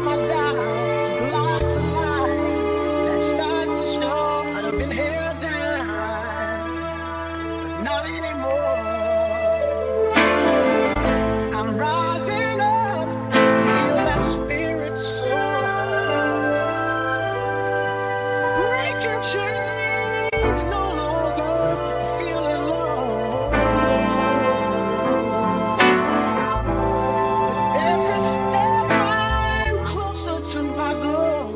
my doubts block the light that starts to show I've been held down, but not anymore. I'm rising up, feel that spirit soar, breaking chains, no longer feeling low. Every step I'm closer to my goal.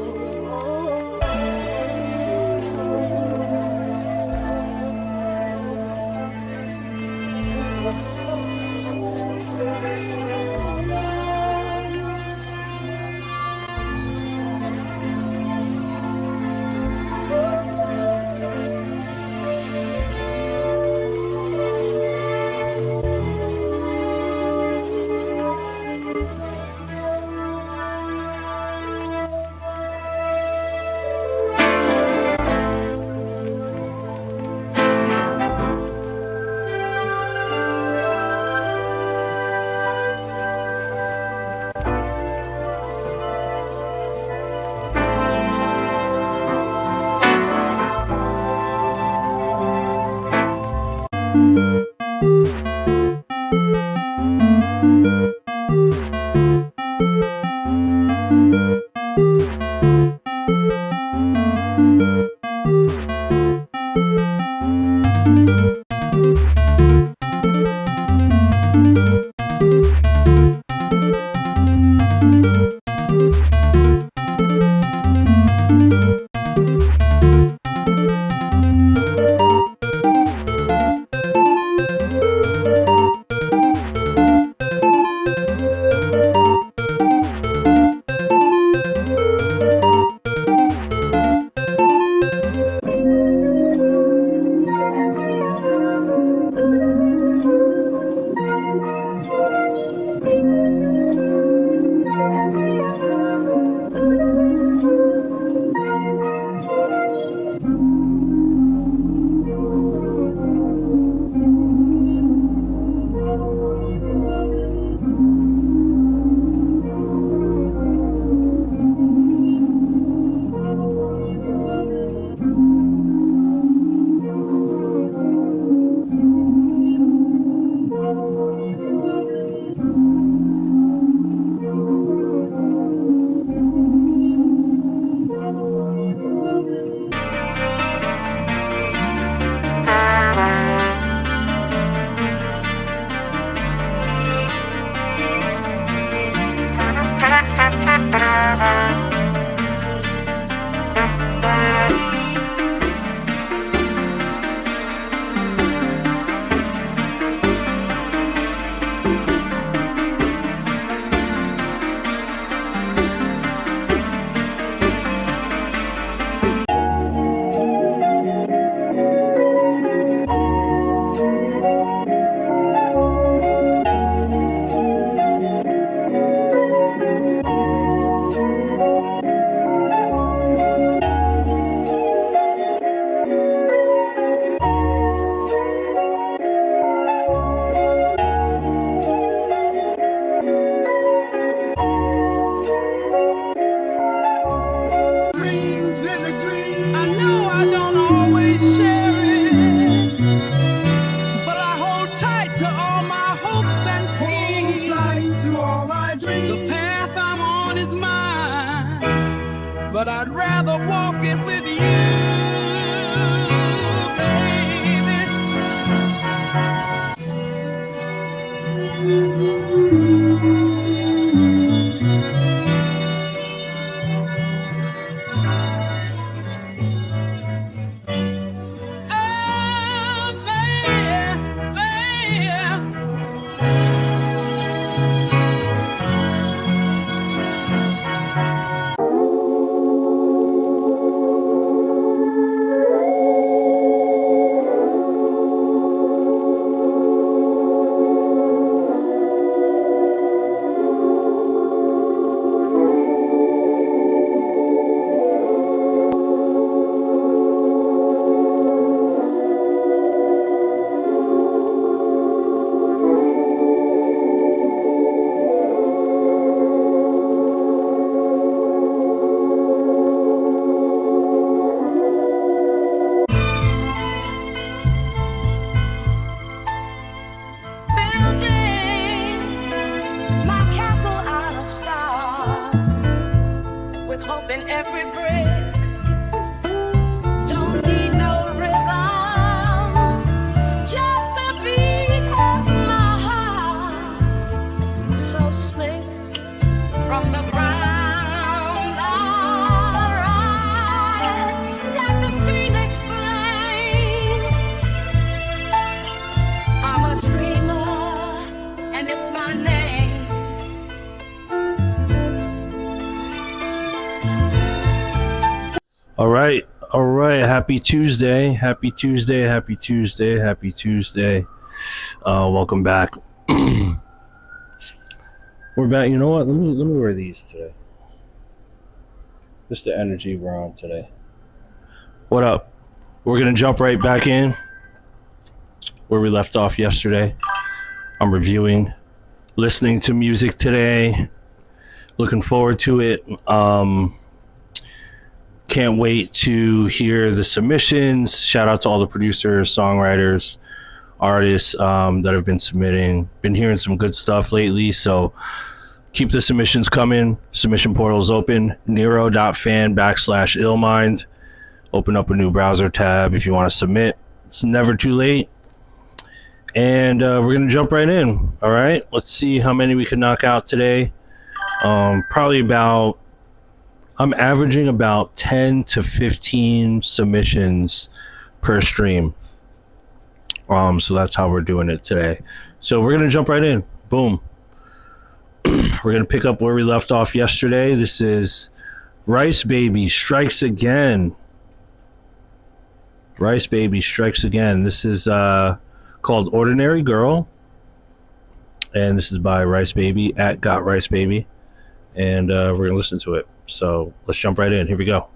But I'd rather walk it with you, baby. in every breath. Don't need no rhythm, just the beat of my heart. So slick from the ground, I rise like the phoenix flame. I'm a dreamer, and it's my name. All right. Happy Tuesday. Welcome back. We're back. You know what? Let me wear these today. Just the energy we're on today. What up? We're gonna jump right back in where we left off yesterday. I'm reviewing, listening to music today. Looking forward to it. Can't wait to hear the submissions. Shout out to all the producers, songwriters, artists that have been submitting. Been hearing some good stuff lately, so keep the submissions coming. Submission portal's open. Nero.fan/illmind. Open up a new browser tab if you want to submit. It's never too late. And we're going to jump right in. All right, let's see how many we can knock out today. I'm averaging about 10 to 15 submissions per stream. So that's how we're doing it today. So we're going to jump right in. Boom. We're going to pick up where we left off yesterday. This is Rice Baby Strikes Again. This is called Ordinary Girl. And this is by Rice Baby at Got Rice Baby. And we're going to listen to it. So let's jump right in. Here we go.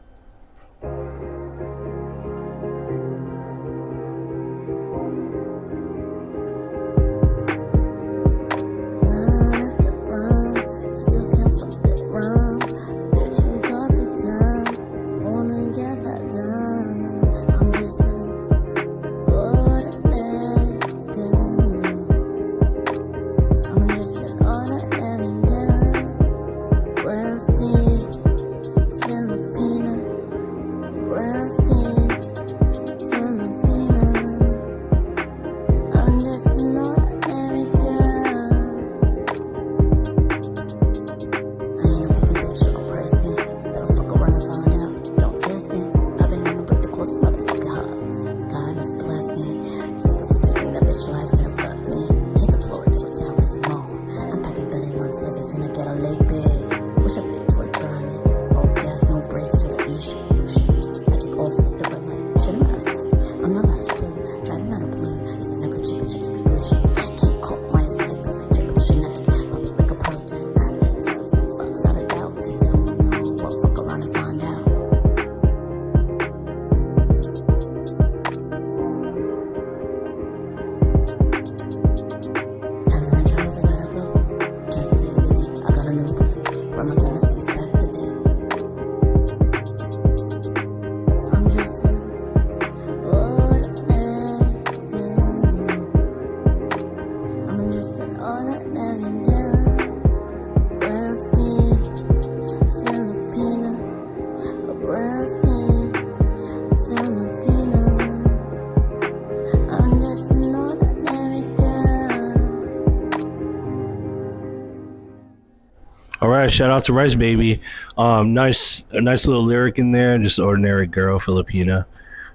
All right, shout out to Rice Baby. Nice little lyric in there. Just ordinary girl, Filipina.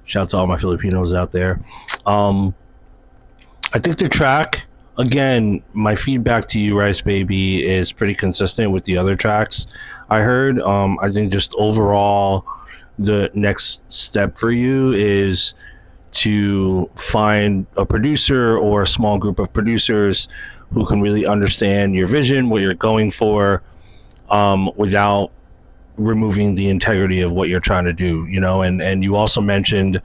Shout out to all my Filipinos out there. I think the track, again, my feedback to you, Rice Baby, is pretty consistent with the other tracks I heard. I think just overall, the next step for you is to find a producer or a small group of producers who can really understand your vision, what you're going for, without removing the integrity of what you're trying to do, you know. And you also mentioned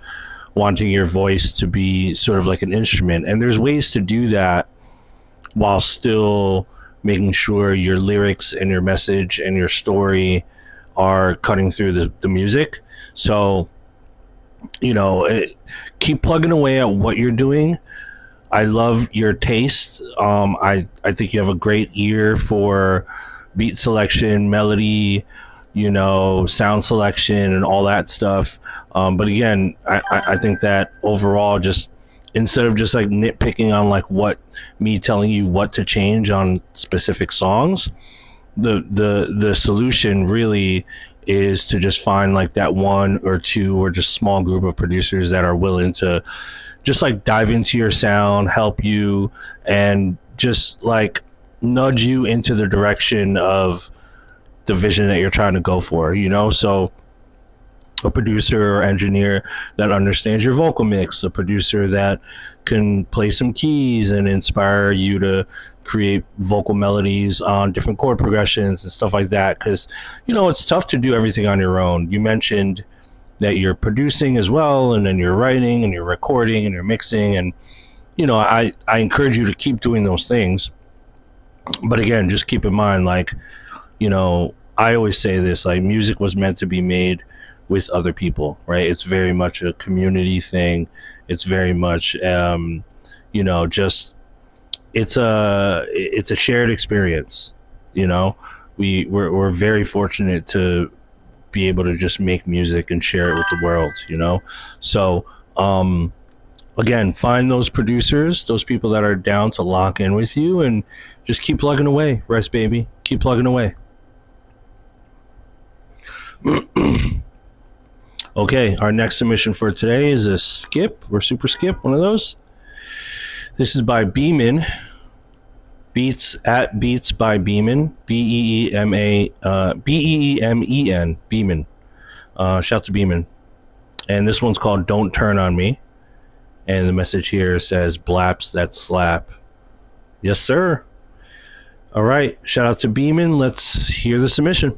wanting your voice to be sort of like an instrument, and there's ways to do that while still making sure your lyrics and your message and your story are cutting through the music. So, you know, keep plugging away at what you're doing. I love your taste. I think you have a great ear for beat selection, melody, sound selection and all that stuff. But again, I think that overall, just instead of just like nitpicking on like what me telling you what to change on specific songs, the solution really is to just find like that one or two or just small group of producers that are willing to just like dive into your sound, help you, and just like nudge you into the direction of the vision that you're trying to go for, So a producer or engineer that understands your vocal mix, a producer that can play some keys and inspire you to create vocal melodies on different chord progressions and stuff like that. Because, it's tough to do everything on your own. You mentioned that you're producing as well, and then you're writing and you're recording and you're mixing. And, I encourage you to keep doing those things. But again, just keep in mind, like, I always say this, like, music was meant to be made with other people, right? It's very much a community thing. It's very much, just it's a shared experience. We're very fortunate to be able to just make music and share it with the world. So again, find those producers, those people that are down to lock in with you, and just keep plugging away, Rest Baby. Keep plugging away. Okay, our next submission for today is a skip or super skip, one of those. This is by Beeman. Beats by Beeman. Beemen. Beeman. Shout to Beeman. And this one's called Don't Turn on Me. And the message here says, Blaps that slap. Yes, sir. All right, shout out to Beeman. Let's hear the submission.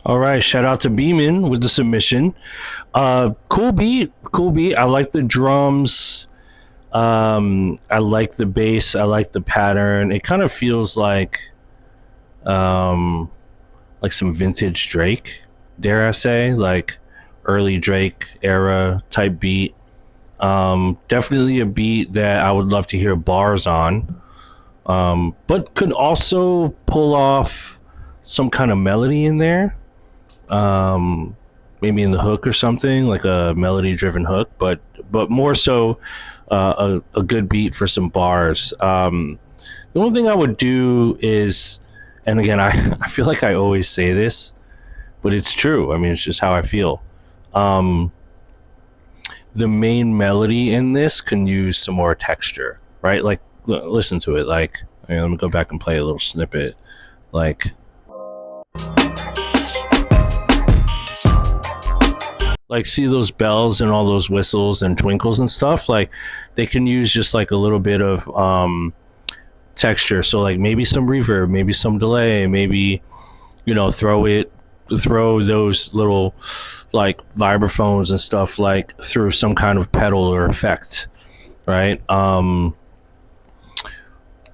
All right, shout out to Beeman with the submission. Cool beat. I like the drums. I like the bass. I like the pattern. It kind of feels like some vintage Drake, dare I say, like early Drake era type beat. Definitely a beat that I would love to hear bars on, but could also pull off some kind of melody in there. Maybe in the hook or something, like a melody driven hook, but more so a good beat for some bars. The only thing I would do is, and again, I feel like I always say this, but it's true. I mean, it's just how I feel. The main melody in this can use some more texture, right? Like, listen to it. Like, let me go back and play a little snippet. Like, like see those bells and all those whistles and twinkles and stuff, like they can use just like a little bit of texture. So like maybe some reverb, maybe some delay, maybe, you know, throw those little like vibraphones and stuff like through some kind of pedal or effect, right?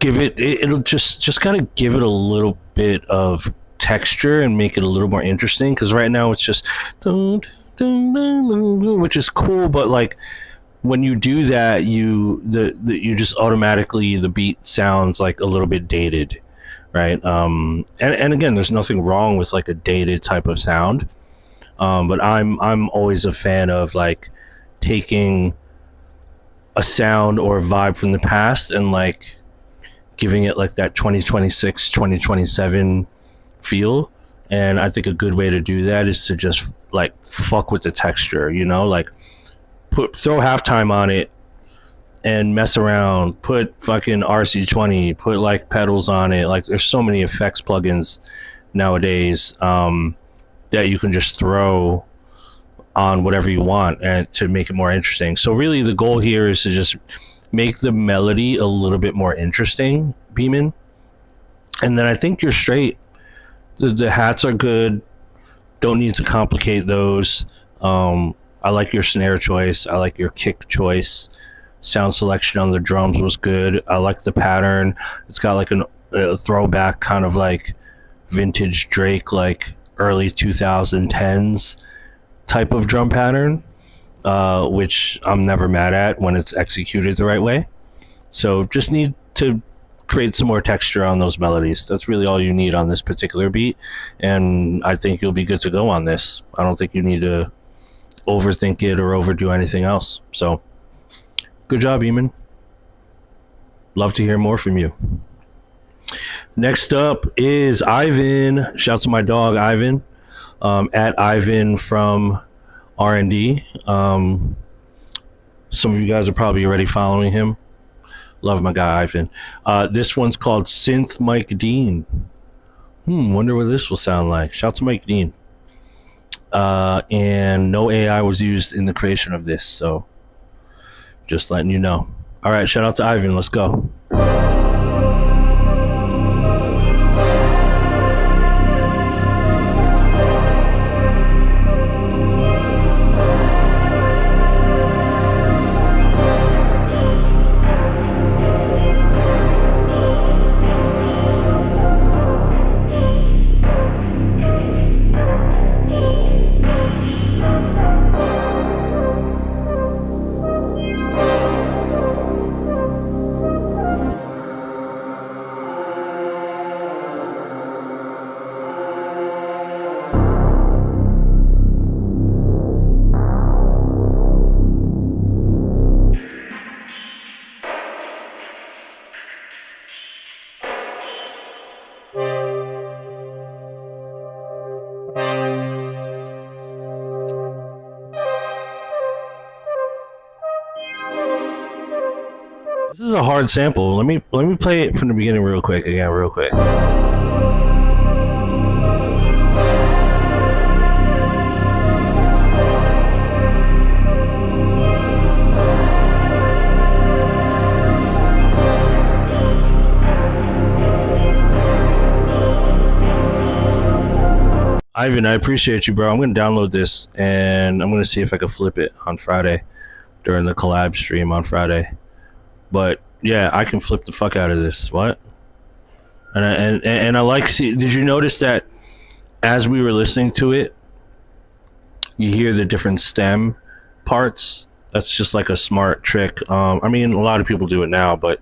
It'll just kind of give it a little bit of texture and make it a little more interesting, because right now it's just which is cool, but like when you do that, you just automatically, the beat sounds like a little bit dated, right? And again, there's nothing wrong with like a dated type of sound, but I'm always a fan of like taking a sound or a vibe from the past and like giving it like that 2026 2027 feel. And I think a good way to do that is to just like fuck with the texture, you know, like throw halftime on it and mess around, put fucking RC20, put like pedals on it. Like there's so many effects plugins nowadays that you can just throw on whatever you want and to make it more interesting. So really the goal here is to just make the melody a little bit more interesting, Beeman. And then I think you're straight. The hats are good. Don't need to complicate those. I like your snare choice. I like your kick choice. Sound selection on the drums was good. I like the pattern. It's got like a throwback kind of like vintage Drake, like early 2010s type of drum pattern, which I'm never mad at when it's executed the right way. So just need to create some more texture on those melodies. That's really all you need on this particular beat, and I think you'll be good to go on this. I don't think you need to overthink it or overdo anything else. So good job, Eamon. Love to hear more from you. Next up is Ivan. Shout out to my dog Ivan, at Ivan from R&D. Some of you guys are probably already following him. Love my guy Ivan. This one's called Synth Mike Dean. Wonder what this will sound like. Shout out to Mike Dean. And no AI was used in the creation of this, so just letting you know. All right, shout out to Ivan. Let's go. This is a hard sample. Let me play it from the beginning real quick. Ivan, I appreciate you, bro. I'm going to download this and I'm going to see if I can flip it on Friday during the collab stream on Friday. But yeah, I can flip the fuck out of this. What? And I like. Did you notice that as we were listening to it, you hear the different stem parts? That's just like a smart trick. I mean, a lot of people do it now, but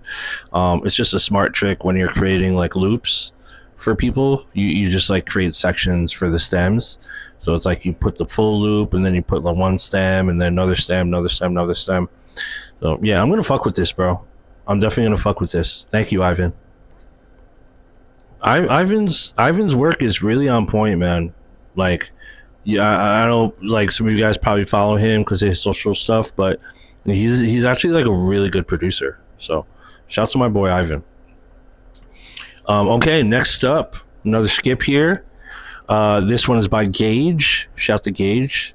it's just a smart trick when you're creating like loops for people. You just like create sections for the stems. So it's like you put the full loop and then you put like one stem and then another stem, another stem, another stem. So yeah, I'm gonna fuck with this, bro. I'm definitely gonna fuck with this. Thank you, Ivan. Ivan's work is really on point, man. Like, yeah, I know like some of you guys probably follow him because of his social stuff, but he's actually like a really good producer. So shout out to my boy Ivan. Okay, next up, another skip here. This one is by Gage. Shout out to Gage.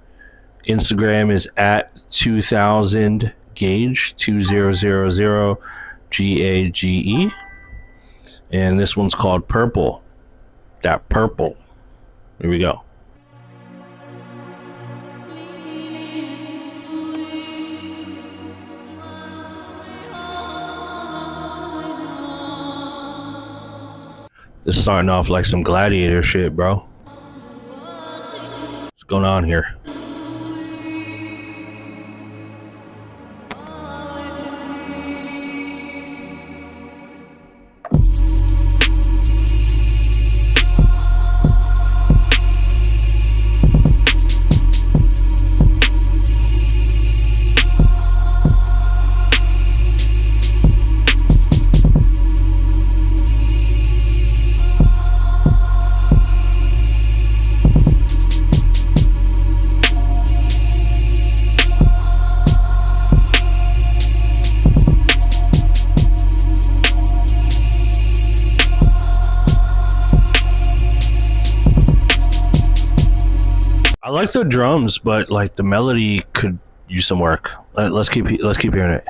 Instagram is at 2000 gauge 2000 GAGE, and this one's called Purple. That purple. Here we go. This is starting off like some gladiator shit, bro. What's going on here? I like the drums, but like the melody could use some work. Let's keep hearing it.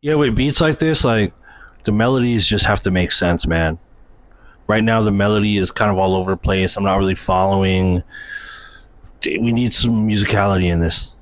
Yeah, with beats like this, like the melodies just have to make sense, man. Right now, the melody is kind of all over the place. I'm not really following. We need some musicality in this.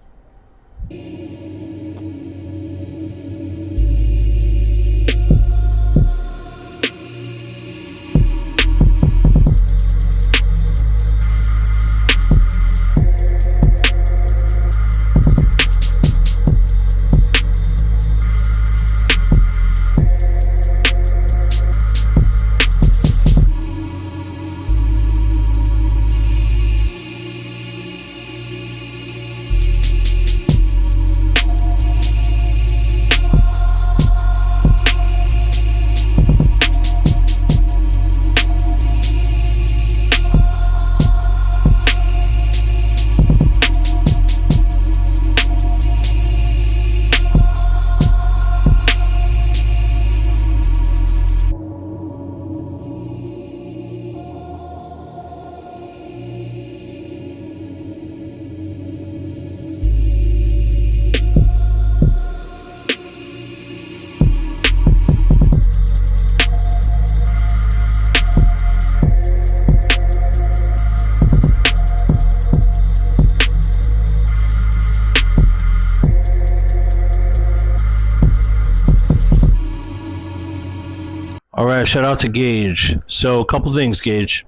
All right, shout out to Gage. So, a couple things, Gage.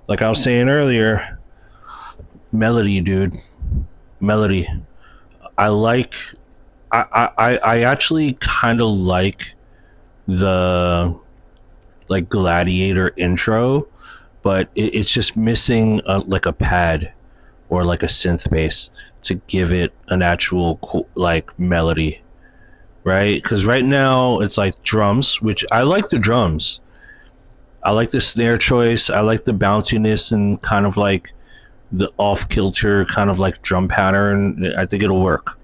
Like I was saying earlier, melody, dude. Melody. I like. I actually kind of like the like Gladiator intro, but it's just missing like a pad or like a synth bass to give it an actual like melody. Right? Because right now it's like drums, which I like the drums. I like the snare choice. I like the bounciness and kind of like the off-kilter kind of like drum pattern. I think it'll work.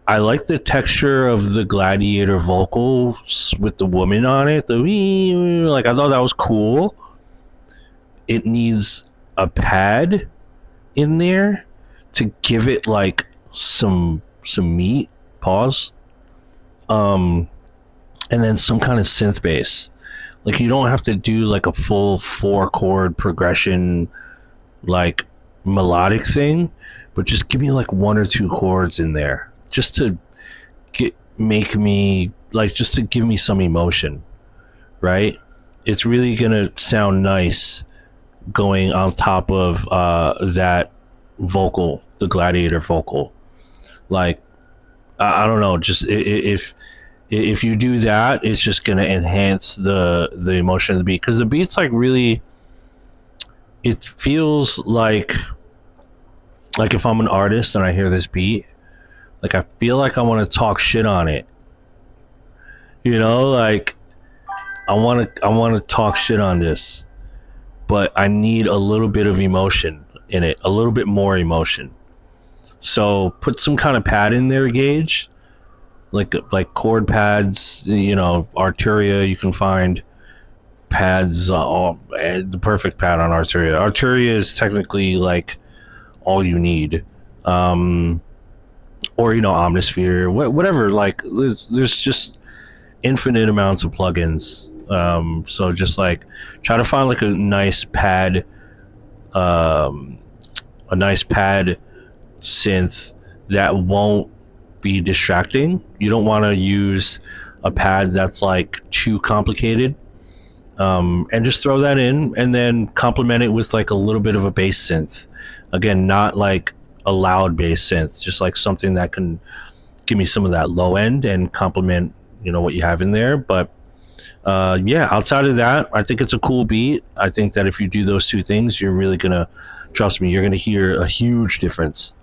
I like the texture of the Gladiator vocals with the woman on it. The wee, like I thought that was cool. It needs a pad in there to give it like some meat. Pause. And then some kind of synth bass. Like you don't have to do like a full 4-chord progression like melodic thing, but just give me like 1 or 2 chords in there just to make me like, just to give me some emotion, right? It's really gonna sound nice going on top of that vocal, the Gladiator vocal. Like I don't know, just if you do that, it's just gonna enhance the emotion of the beat, because the beat's like really, it feels like if I'm an artist and I hear this beat, like I feel like I want to talk shit on it, you know, like I want to talk shit on this, but I need a little bit of emotion in it, a little bit more emotion. So put some kind of pad in there, Gage. like chord pads. You know, Arturia. You can find pads. The perfect pad on Arturia. Arturia is technically like all you need. Or Omnisphere, whatever. Like there's just infinite amounts of plugins. So just like try to find like a nice pad synth that won't be distracting. You don't want to use a pad that's like too complicated. And just throw that in and then complement it with like a little bit of a bass synth. Again, not like a loud bass synth, just like something that can give me some of that low end and complement what you have in there. But outside of that, I think it's a cool beat. I think that if you do those two things, you're really gonna, trust me, you're gonna hear a huge difference.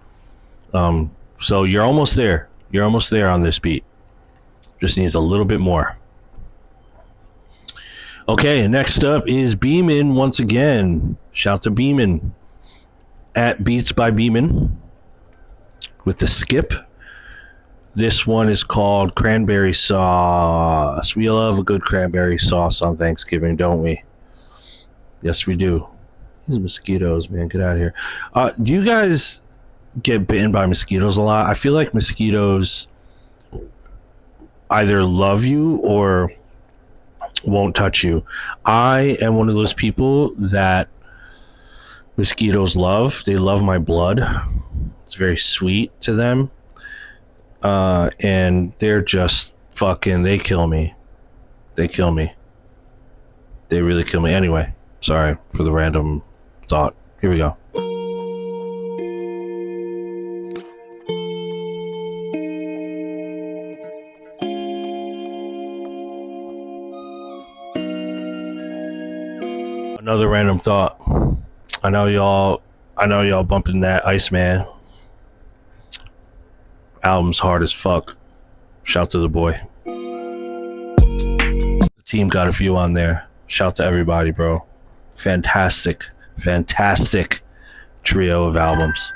So you're almost there on this beat. Just needs a little bit more. Okay, next up is Beeman once again. Shout to Beeman at Beats by Beeman with the skip. This one is called Cranberry Sauce. We love a good cranberry sauce on Thanksgiving, don't we? Yes, we do. These mosquitoes, man, get out of here. Do you guys get bitten by mosquitoes a lot? I feel like mosquitoes either love you or won't touch you. I am one of those people that mosquitoes love. They love my blood. It's very sweet to them. And they're just fucking, they kill me. They really kill me. Anyway, sorry for the random thought. Here we go. Another random thought. I know y'all bumping that Iceman. Album's hard as fuck. Shout to the boy. The team got a few on there. Shout to everybody, bro. Fantastic trio of albums.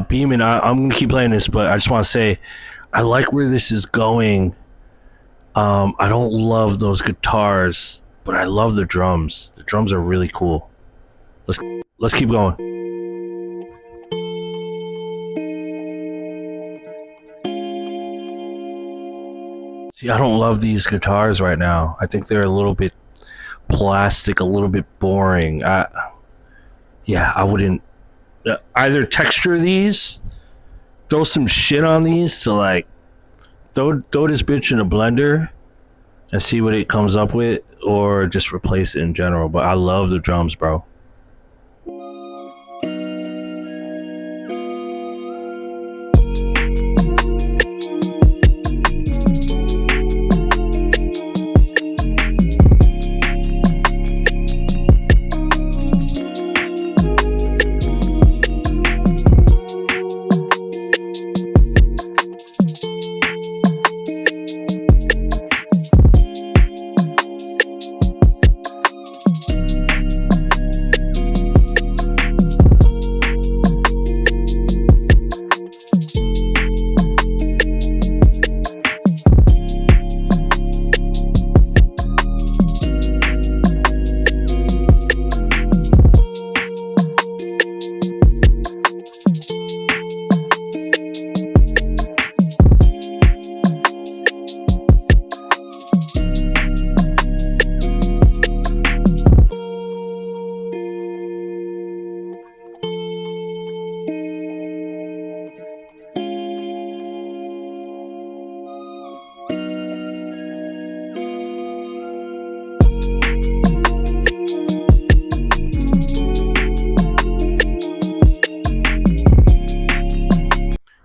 Beeman, I'm gonna keep playing this, but I just want to say I like where this is going. I don't love those guitars, but I love the drums. The drums are really cool. Let's keep going. See, I don't love these guitars right now. I think they're a little bit plastic, a little bit boring. I wouldn't either texture these, throw some shit on these to like throw this bitch in a blender and see what it comes up with, or just replace it in general. But I love the drums, bro.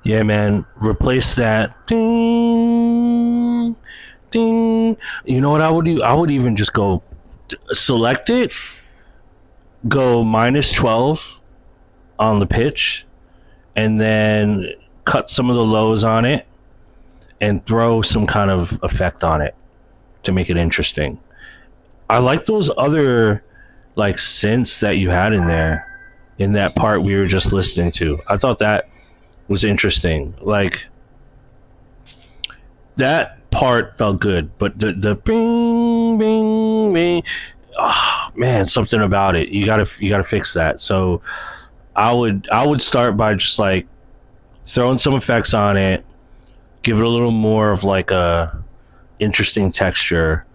Yeah, man. Replace that ding, ding. You know what I would do? I would even just go select it, go -12 on the pitch, and then cut some of the lows on it and throw some kind of effect on it to make it interesting. I like those other like synths that you had in there in that part we were just listening to. I thought that was interesting. Like that part felt good, but the bing bing bing, oh, man, something about it. You gotta fix that. So I would start by just like throwing some effects on it, give it a little more of like a interesting texture.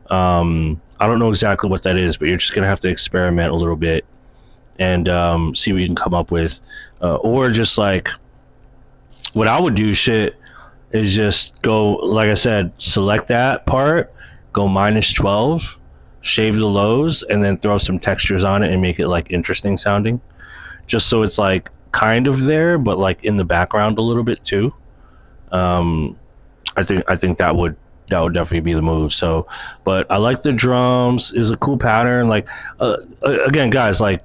I don't know exactly what that is, but you're just gonna have to experiment a little bit and see what you can come up with, or just like what I would do. Shit is just go like I said, select that part, go -12, shave the lows, and then throw some textures on it and make it like interesting sounding, just so it's like kind of there, but like in the background a little bit too. Um, I think that would definitely be the move. So, but I like the drums. Is a cool pattern. Like, again, guys, like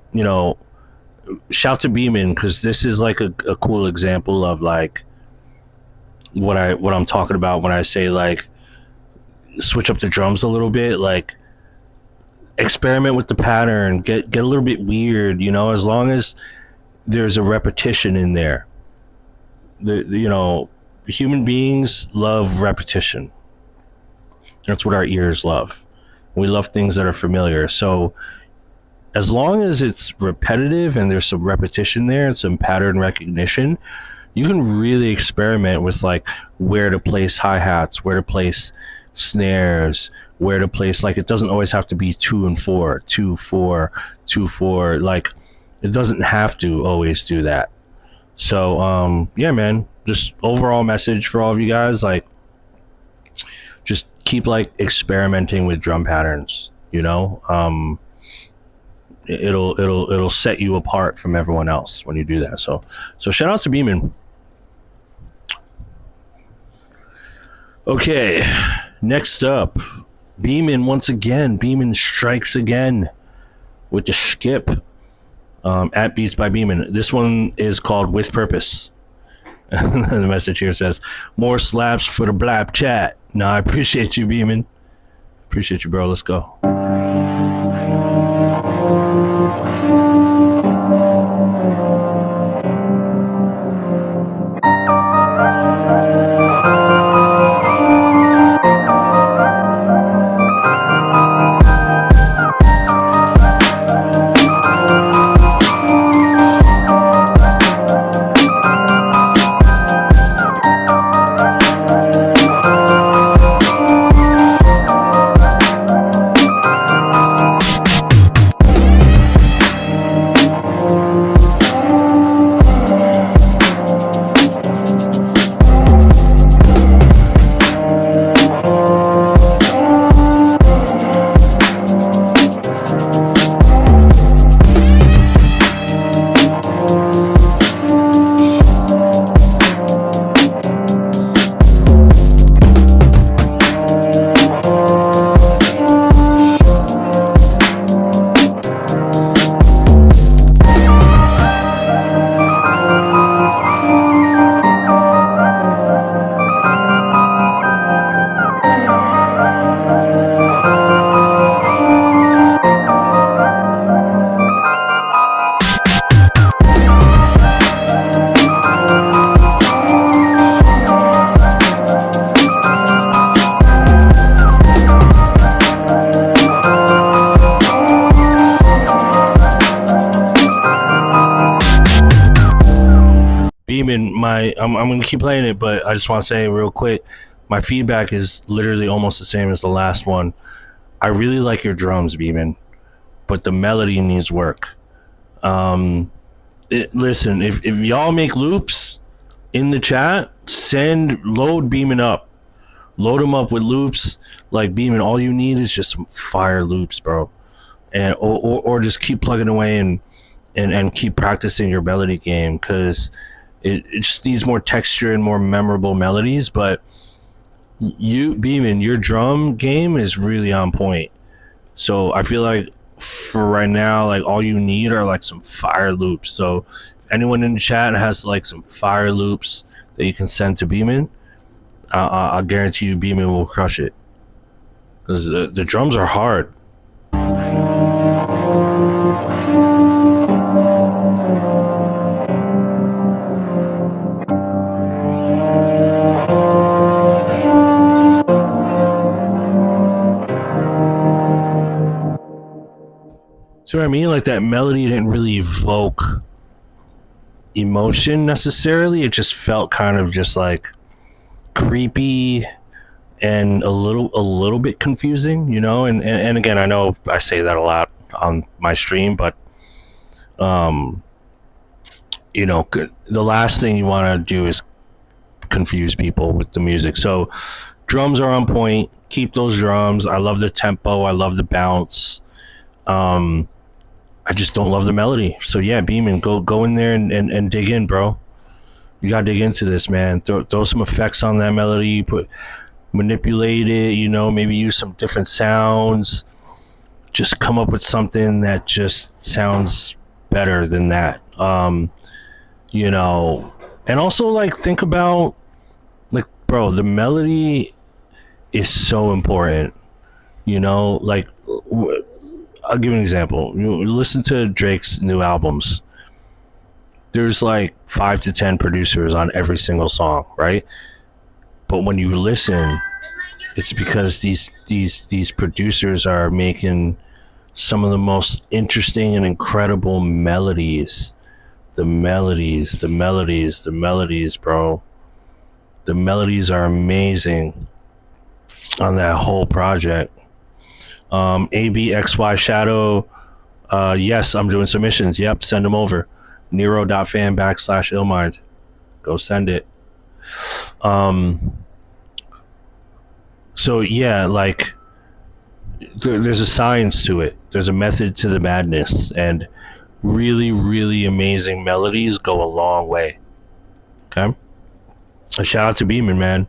shout to Beeman because this is like a cool example of like what I'm talking about when I say like switch up the drums a little bit. Like, experiment with the pattern. Get a little bit weird. As long as there's a repetition in there. Human beings love repetition. That's what our ears love. We love things that are familiar. So as long as it's repetitive and there's some repetition there and some pattern recognition, you can really experiment with like where to place hi-hats, where to place snares, where to place, like, it doesn't always have to be 2 and 4, 2, 4, 2, 4. Like, it doesn't have to always do that. So yeah, man, just overall message for all of you guys, like, just keep like experimenting with drum patterns. It'll set you apart from everyone else when you do that. So shout out to Beeman. Okay, next up, Beeman once again. Beeman strikes again with the skip, at Beats by Beeman. This one is called With Purpose. The message here says, more slaps for the blap chat. No, I appreciate you, Beeman. Appreciate you, bro. Let's go. I'm gonna keep playing it, but I just want to say real quick, my feedback is literally almost the same as the last one. I really like your drums, Beeman, but the melody needs work. Listen, if y'all make loops in the chat, load Beeman up. Load him up with loops. Like, Beeman, all you need is just some fire loops, bro. And or just keep plugging away and keep practicing your melody game, because It just needs more texture and more memorable melodies. But you, Beeman, your drum game is really on point. So I feel like for right now, like all you need are like some fire loops. So if anyone in the chat has like some fire loops that you can send to Beeman, I'll guarantee you Beeman will crush it. Because the drums are hard. See what I mean? Like that melody didn't really evoke emotion necessarily. It just felt kind of just like creepy and a little bit confusing, you know. And again, I know I say that a lot on my stream, but you know, the last thing you want to do is confuse people with the music. So drums are on point. Keep those drums. I love the tempo. I love the bounce. I just don't love the melody. So yeah, Beeman, go in there and dig in, bro. You gotta dig into this, man. Throw some effects on that melody. Manipulate it. You know, maybe use some different sounds. Just come up with something that just sounds better than that. You know, and also like think about like, bro, the melody is so important. You know, like. I'll give you an example. You listen to Drake's new albums. There's like 5 to 10 producers on every single song, right? But when you listen, it's because these producers are making some of the most interesting and incredible melodies. The melodies, bro. The melodies are amazing on that whole project. ABXY Shadow, yes, I'm doing submissions. Yep, send them over. Nero.fan/illmind. Go send it. So yeah, like there's a science to it. There's a method to the madness, and really, really amazing melodies go a long way. Okay. A shout out to Beeman, man,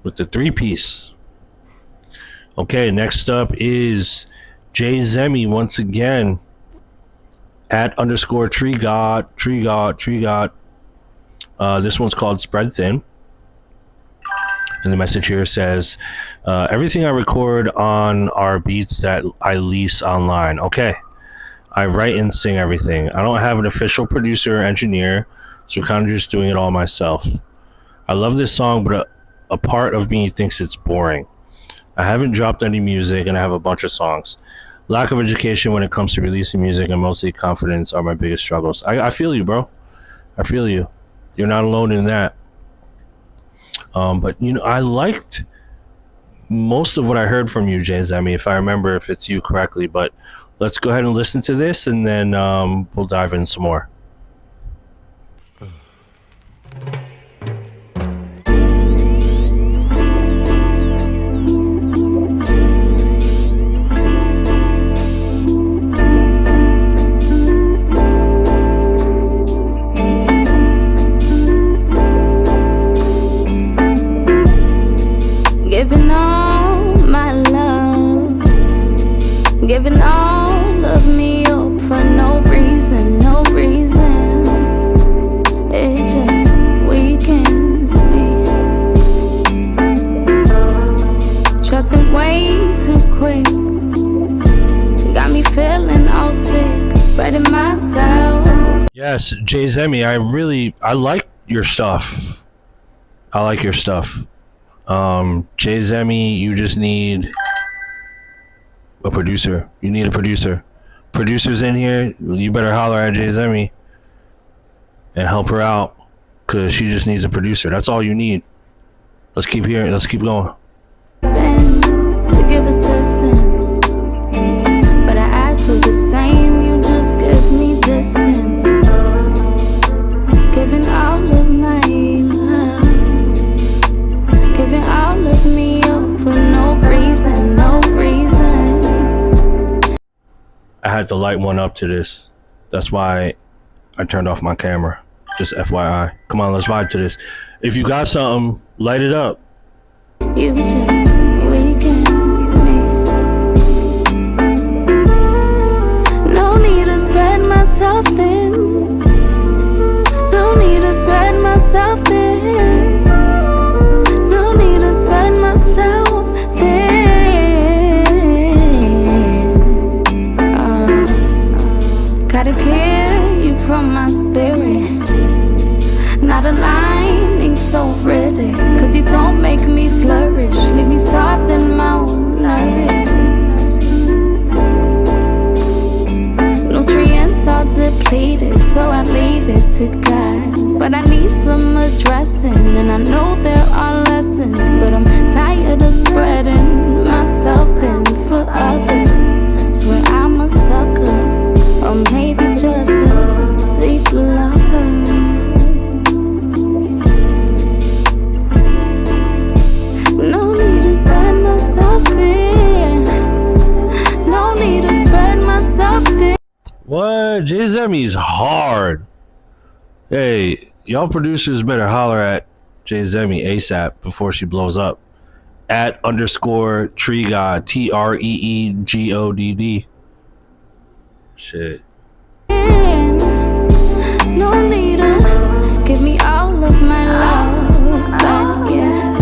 with the 3-piece. Okay, next up is Jay Zemi once again at _TreeGod. This one's called Spread Thin. And the message here says, everything I record on are beats that I lease online. Okay, I write and sing everything. I don't have an official producer or engineer, so kind of just doing it all myself. I love this song, but a part of me thinks it's boring. I haven't dropped any music and I have a bunch of songs. Lack of education when it comes to releasing music and mostly confidence are my biggest struggles. I feel you, bro. I feel you. You're not alone in that. But, you know, I liked most of what I heard from you, Jay Zemi, if I remember if it's you correctly. But let's go ahead and listen to this and then we'll dive in some more. Giving all my love, giving all of me up for no reason, no reason. It just weakens me. Trusting way too quick, got me feeling all sick, spreading myself. Yes, Jay Zemi, I like your stuff. I like your stuff. Jay Zemi, you just need a producer. You need a producer. Producers in here, you better holler at Jay Zemi and help her out, because she just needs a producer. That's all you need. Let's keep hearing. Let's keep going. Then to give assistance, but I ask for the same. You just give me distance, giving all of my love, giving all of me up for no reason, no reason. I had to light one up to this. That's why I turned off my camera. Just FYI. Come on, let's vibe to this. If you got something, light it up. You just weaken me. No need to spread myself thin. No need to spread myself thin. No need to spread myself thin. Gotta clear you from my spirit. Not aligning so pretty, cause you don't make me flourish. Leave me soft and malnourished. Nutrients all depleted, so I leave it to God. But I need some addressing, and I know there are lessons. But I'm tired of spreading myself thin for others. Swear I'm a sucker, or maybe just a deep lover. No need to spread myself thin. No need to spread myself thin. What? Jay Zemi's hard. Hey, y'all producers better holler at Jay Zemi ASAP before she blows up. At _ Tree God, TREEGODD. Shit. No need to give me all of my love back, yeah.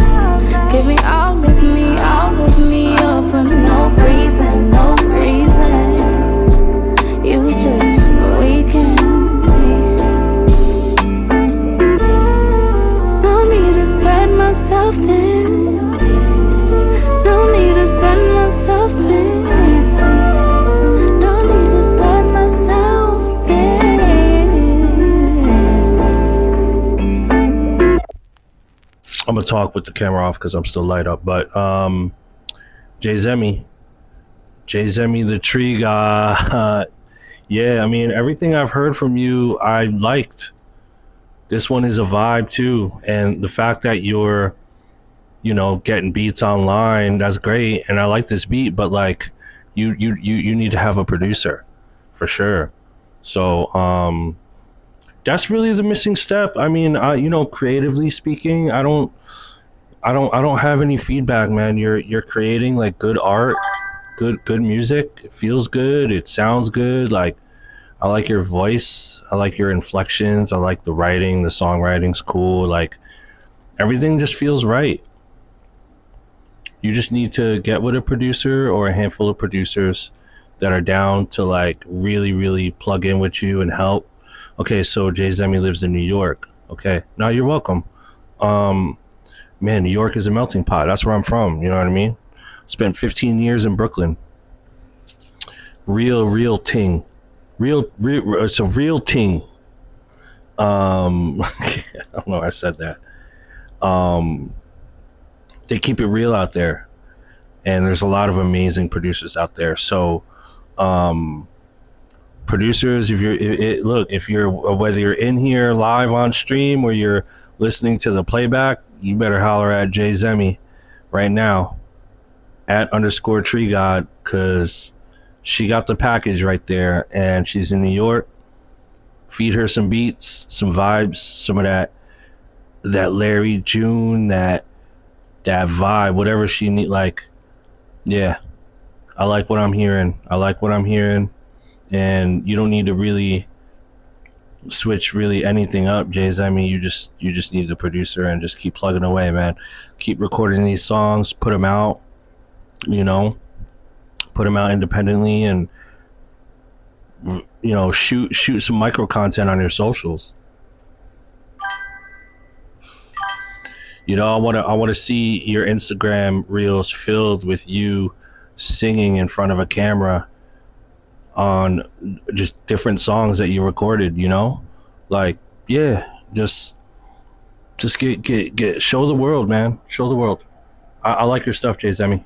Give me all of me, all for no reason, no reason. You just weaken me. No need to spread myself thin. No need to spread myself thin. No need to spread myself thin. I'm gonna talk with the camera off because I'm still light up. But Jay Zemi the Tree God. Yeah, I mean, everything I've heard from you, I liked. This one is a vibe too, and the fact that you're, getting beats online, that's great, and I like this beat. But like, you need to have a producer, for sure. So that's really the missing step. I mean, creatively speaking, I don't have any feedback, man. You're creating like good art, good music. It feels good. It sounds good. Like, I like your voice. I like your inflections. I like the writing. The songwriting's cool. Like, everything just feels right. You just need to get with a producer or a handful of producers that are down to like really, really plug in with you and help. Okay, so Jay Zemi lives in New York. Okay, now you're welcome. Man, New York is a melting pot. That's where I'm from. You know what I mean? Spent 15 years in Brooklyn. Real ting. Real, it's a real ting. I don't know. I said that. They keep it real out there, and there's a lot of amazing producers out there. So, producers, if you're whether you're in here live on stream or you're listening to the playback, you better holler at Jay Zemi right now at _ Tree God, because she got the package right there, and she's in New York. Feed her some beats, some vibes, some of that Larry June, that vibe, whatever she need. Like, yeah, I like what I'm hearing. And you don't need to really switch really anything up, Jay Zemi. You just need the producer and just keep plugging away, man. Keep recording these songs, put them out, put them out independently, and shoot some micro content on your socials. I want to see your Instagram reels filled with you singing in front of a camera on just different songs that you recorded, like, yeah, just get show the world, man. Show the world. I like your stuff, Jay Zemi.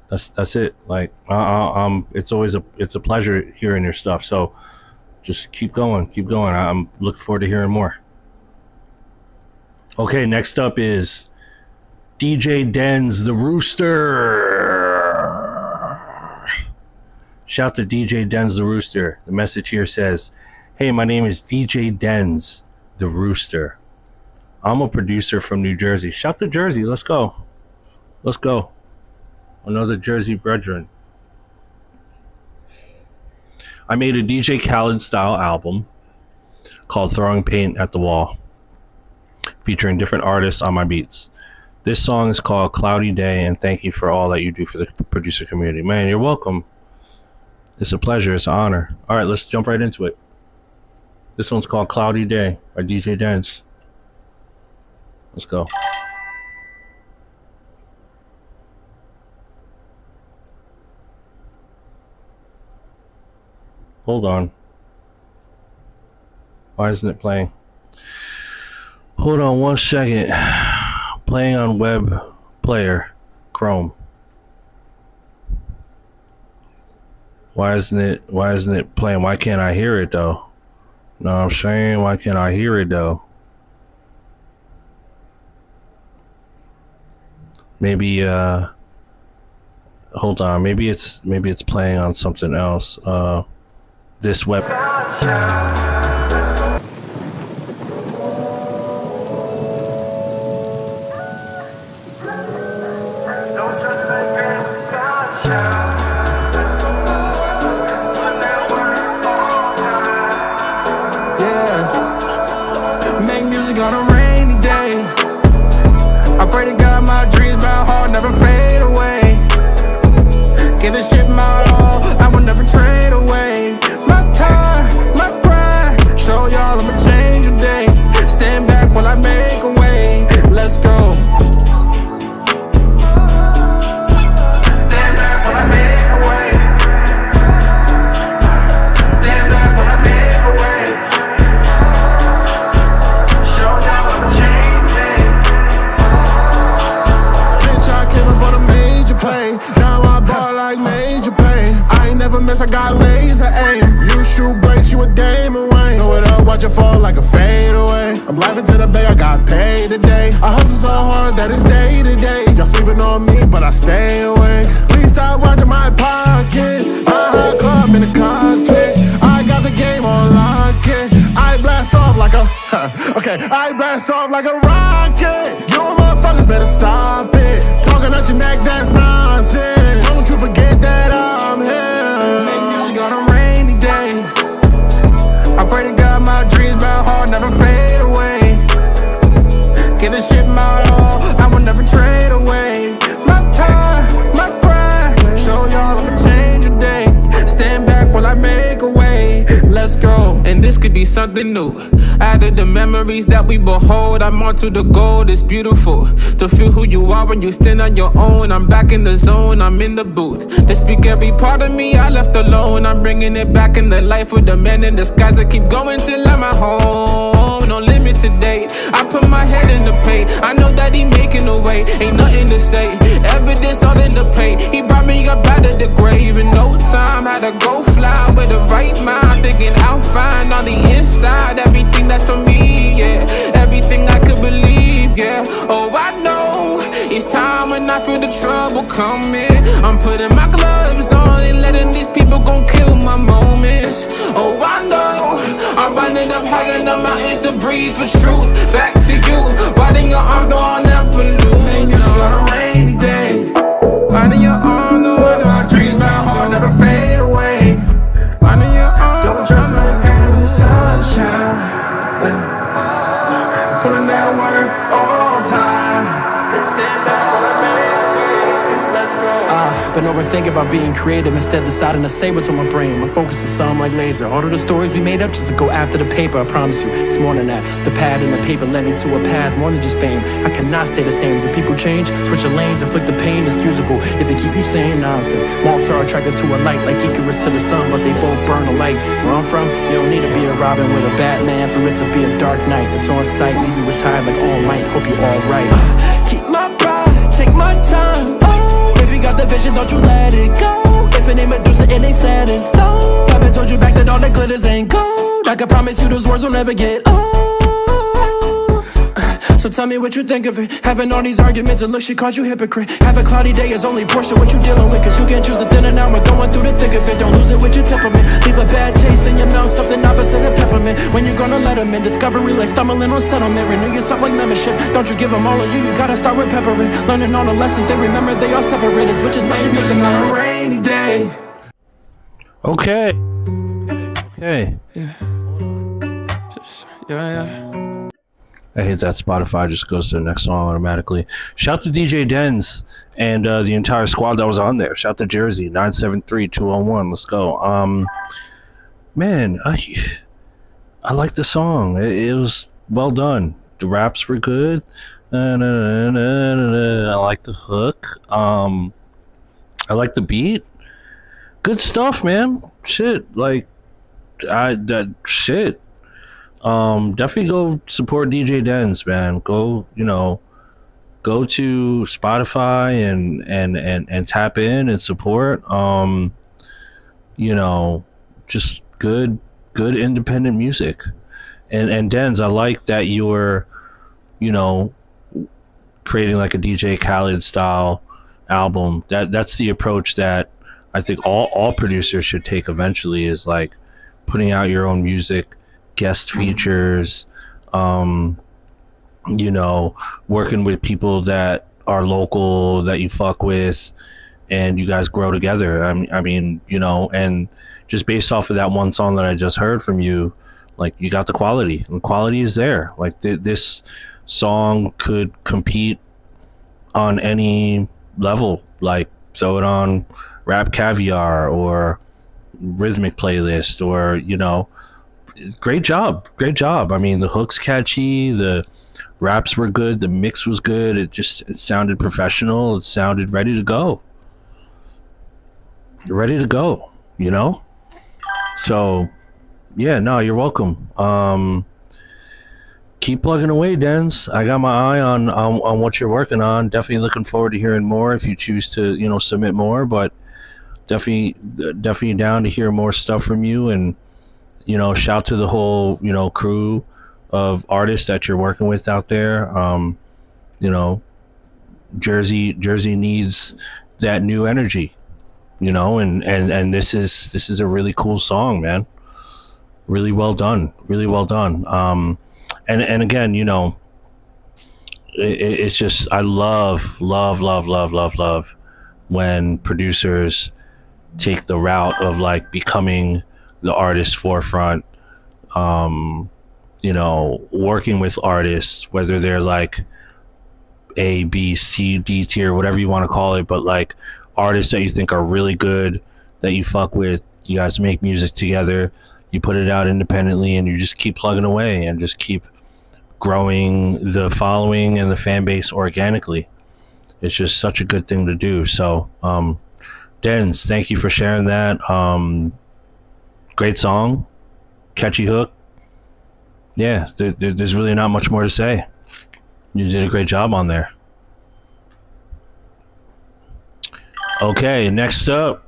That's it. Like, it's always a pleasure hearing your stuff. So just keep going. I'm looking forward to hearing more. Okay, next up is DJ Denz the Rooster. Shout to DJ Denz the Rooster. The message here says, "Hey, my name is DJ Denz The Rooster. I'm a producer from New Jersey. Shout to Jersey. Let's go. Let's go. Another Jersey brethren. I made a DJ Khaled style album called Throwing Paint at the Wall, featuring different artists on my beats. This song is called Cloudy Day, and thank you for all that you do for the producer community. Man, you're welcome. It's a pleasure. It's an honor. All right, let's jump right into it. This one's called Cloudy Day by DJ Dance. Let's go. Hold on. Why isn't it playing? Hold on 1 second. Playing on web player, Chrome. Why isn't it playing? Why can't I hear it though? Know what I'm saying? Why can't I hear it though? Maybe hold on, maybe it's playing on something else. This web. Never fade away. Give this shit my all, I will never trade away. My time, my pride, show y'all I'ma change your day. Stand back while I make a way. Let's go. Stand back while I make a way. Stand back while I make a way. Show y'all I'ma change your day. Now I ball like Major Payne. I ain't never miss, I got laser aim. You shoot breaks, you a Damon Wayne. Throw it up, watch it fall like a fade away. I'm laughing to the bay, I got paid today. I hustle so hard that it's day to day. Y'all sleeping on me, but I stay awake. Please stop watching my pockets. My hot club in the cockpit. I got the game on lock it. I blast off like a I blast off like a rocket. You motherfuckers better stop it. Talking at your neck, that's nonsense. Don't you forget that I'm here. Make music on a rainy day. I pray to God my dreams, my heart never fade away. Give this shit my all, I will never trade away. My time, my pride, show y'all I'ma change your day. Stand back while I make a way. Let's go. And this could be something new. Out of the memories that we behold, I'm onto the gold. It's beautiful to feel who you are when you stand on your own. I'm back in the zone, I'm in the booth. They speak every part of me I left alone. I'm bringing it back in the life with the man in the skies that keep going till I'm at home. No limit to date, I put my head in the paint. I know that he making a way, ain't nothing to say. Evidence all in the paint. He brought me up out of the grave in no time. Had to go fly with the right mind, thinking I'll find on the inside everything that's for me, yeah. Everything I could believe, yeah. Oh, I know it's time when I feel the trouble coming. I'm putting my gloves on and letting these people gon' kill my moments. Oh, I know I'm running up higher than mountains to breathe for truth. Back to you, riding your arms, no, I'll never lose. Man, you got a rainy day. Riding your arms, no, my dreams, my heart never fade away. Riding your arms, don't trust my hand in the sunshine. Pulling that work all time. Stand back while I make it. Let's go. Been overthinking about being creative, instead deciding to say what's on my brain. My focus is something like laser. All of the stories we made up just to go after the paper. I promise you, it's more than that. The pad and the paper led me to a path more than just fame. I cannot stay the same. The people change, switch your lanes, inflict the pain excusable if it keep you saying nonsense. Moths are attracted to a light like Icarus to the sun, but they both burn alike. Where I'm from, you don't need to be a Robin with a Batman for it to be a dark night. It's on sight, leave you retired like All Might. Hope you're alright. Keep my pride, take my time. If you got the vision, don't you let it go. If it ain't Medusa, it ain't set in stone. I've been told you back that all that glitters ain't gold. I can promise you those words will never get old. So tell me what you think of it. Having all these arguments and look, she called you hypocrite. Have a cloudy day is only portion what you dealing with. Cause you can't choose the thin and now we're going through the thick of it. Don't lose it with your temperament. Leave a bad taste in your mouth, something opposite of peppermint. When you gonna let them in? Discovery like stumbling on settlement. Renew yourself like membership. Don't you give them all of you, you gotta start with peppering. Learning all the lessons they remember, they are separate. It's which is how you make them On a rainy day. Okay. Okay. Yeah. I hate that Spotify just goes to the next song automatically. Shout to DJ Dens and the entire squad that was on there. Shout to Jersey 973-201. Let's go. Man, I like the song. It was well done. The raps were good. I like the hook. I like the beat. Good stuff, man. Shit, like shit. Definitely go support DJ Dens, man. Go to Spotify and tap in and support. Just good independent music. And Dens, I like that you're, creating like a DJ Khaled style album. That's the approach that I think all producers should take eventually, is like putting out your own music, guest features, working with people that are local that you fuck with, and you guys grow together. I mean, and just based off of that one song that I just heard from you, like, you got the quality, and quality is there. Like, this song could compete on any level, like throw it on Rap Caviar or Rhythmic Playlist, or great job. I mean, the hook's catchy, the raps were good, the mix was good, it sounded professional, it sounded ready to go, so yeah, no, you're welcome. Keep plugging away, Dens. I got my eye on what you're working on. Definitely looking forward to hearing more if you choose to submit more, but definitely down to hear more stuff from you. And shout to the whole crew of artists that you're working with out there. Jersey needs that new energy, and this is a really cool song, man. Really well done. And again, it's just, I love when producers take the route of like becoming the artist's forefront, working with artists, whether they're like A, B, C, D tier, whatever you want to call it, but like artists that you think are really good, that you fuck with, you guys make music together, you put it out independently, and you just keep plugging away and just keep growing the following and the fan base organically. It's just such a good thing to do. So Dens, thank you for sharing that. Great song, catchy hook. Yeah, there's really not much more to say. You did a great job on there. Okay, next up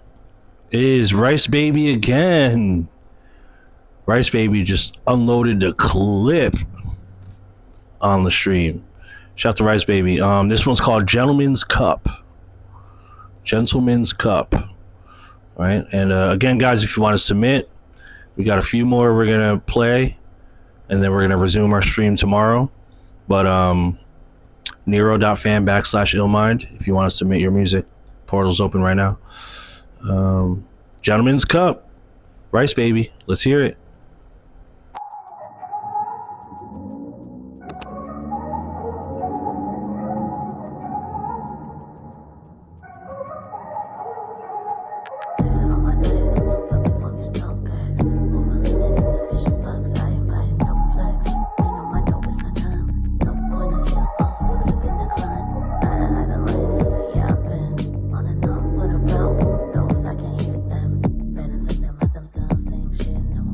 is Rice Baby again. Rice Baby just unloaded the clip on the stream. Shout out to Rice Baby. This one's called Gentleman's Cup. Right? And again, guys, if you want to submit, we got a few more we're gonna play, and then we're gonna resume our stream tomorrow. But Nero.fan/illmind if you want to submit your music. Portal's open right now. Gentleman's Cup, Rice Baby. Let's hear it.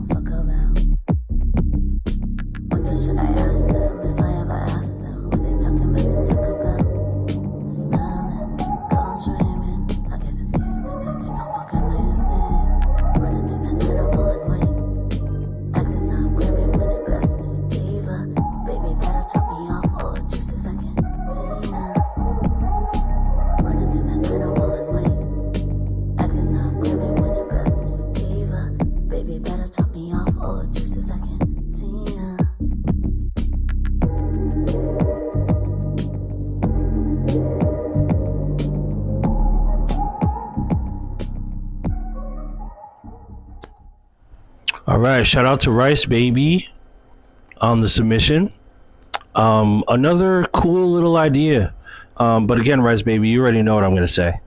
Fuck All right, shout out to Rice Baby on the submission. Another cool little idea. But again, Rice Baby, you already know what I'm going to say.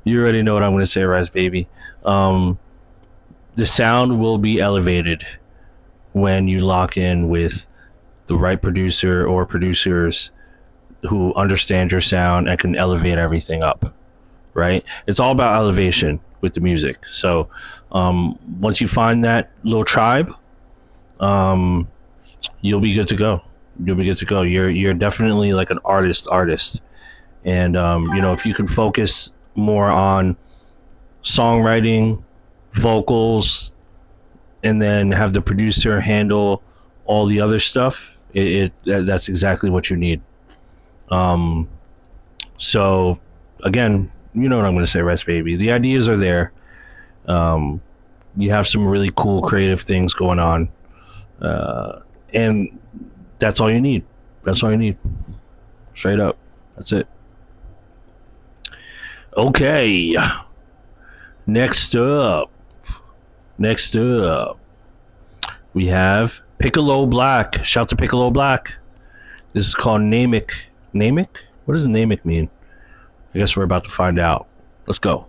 You already know what I'm going to say, Rice Baby. The sound will be elevated when you lock in with the right producer or producers who understand your sound and can elevate everything up, right? It's all about elevation with the music. So once you find that little tribe, you'll be good to go. You're definitely like an artist. And if you can focus more on songwriting, vocals, and then have the producer handle all the other stuff, that's exactly what you need. So again, you know what I'm going to say, Rice Baby. The ideas are there. You have some really cool creative things going on. And that's all you need. Straight up. That's it. Okay. Next up, we have Piccolo Black. Shout to Piccolo Black. This is called Namek. Namek? What does Namek mean? I guess we're about to find out. Let's go.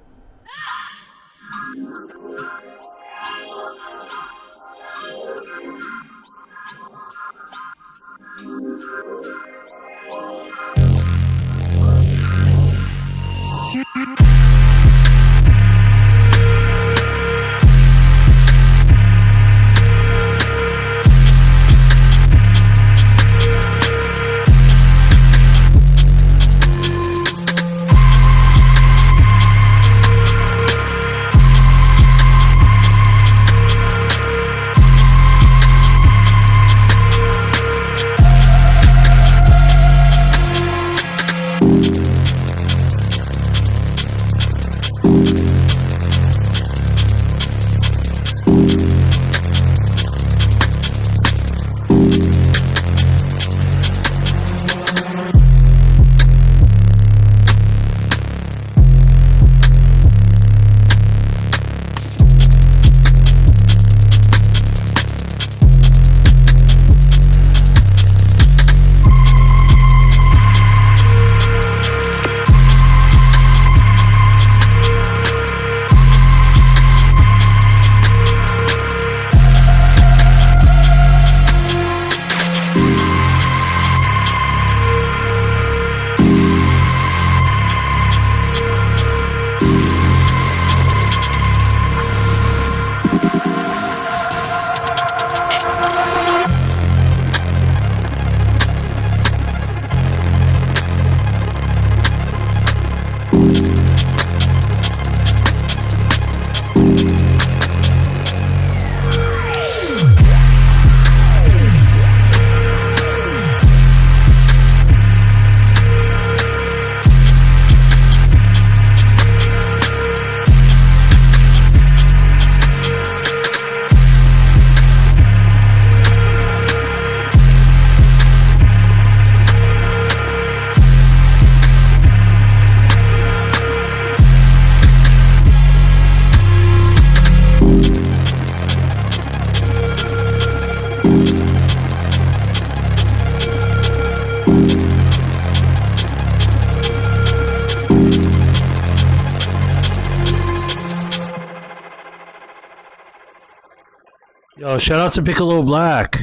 Yo, shout out to Piccolo Black.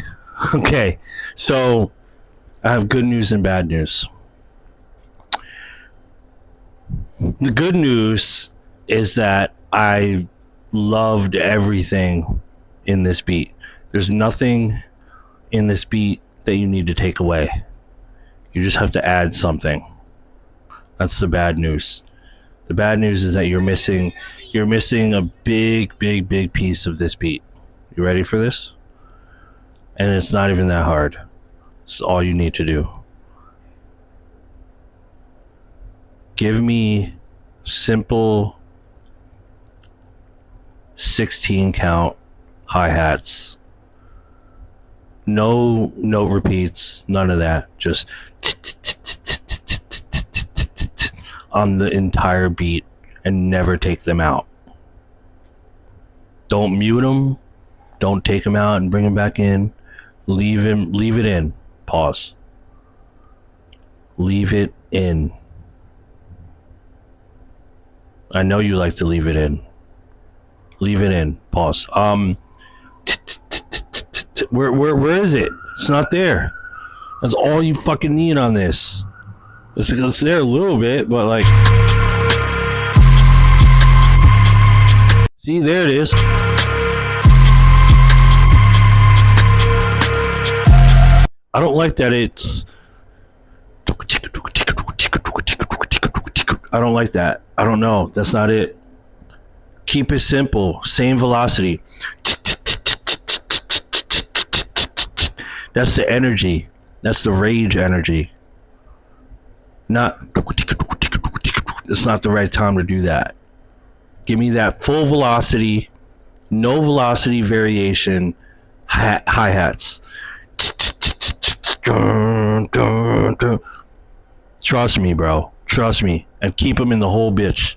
Okay, so I have good news and bad news. The good news is that I loved everything in this beat. There's nothing in this beat that you need to take away. You just have to add something. That's the bad news. The bad news is that you're missing a big piece of this beat. You ready for this? And it's not even that hard. It's all you need to do. Give me simple 16 count hi-hats. No note repeats, none of that. Just on the entire beat and never take them out. Don't mute him. Don't take him out and bring him back in. Leave it in. Pause. Leave it in. I know you like to leave it in. Leave it in. Pause. Where is it? It's not there. That's all you fucking need on this. It's there a little bit, but like, see, there it is. I don't like that it's, I don't like that. I don't know. That's not it. Keep it simple. Same velocity. That's the energy. That's the rage energy. Not, it's not the right time to do that. Give me that full velocity, no velocity variation, hi-hats. Trust me, bro. Trust me. And keep them in the whole bitch.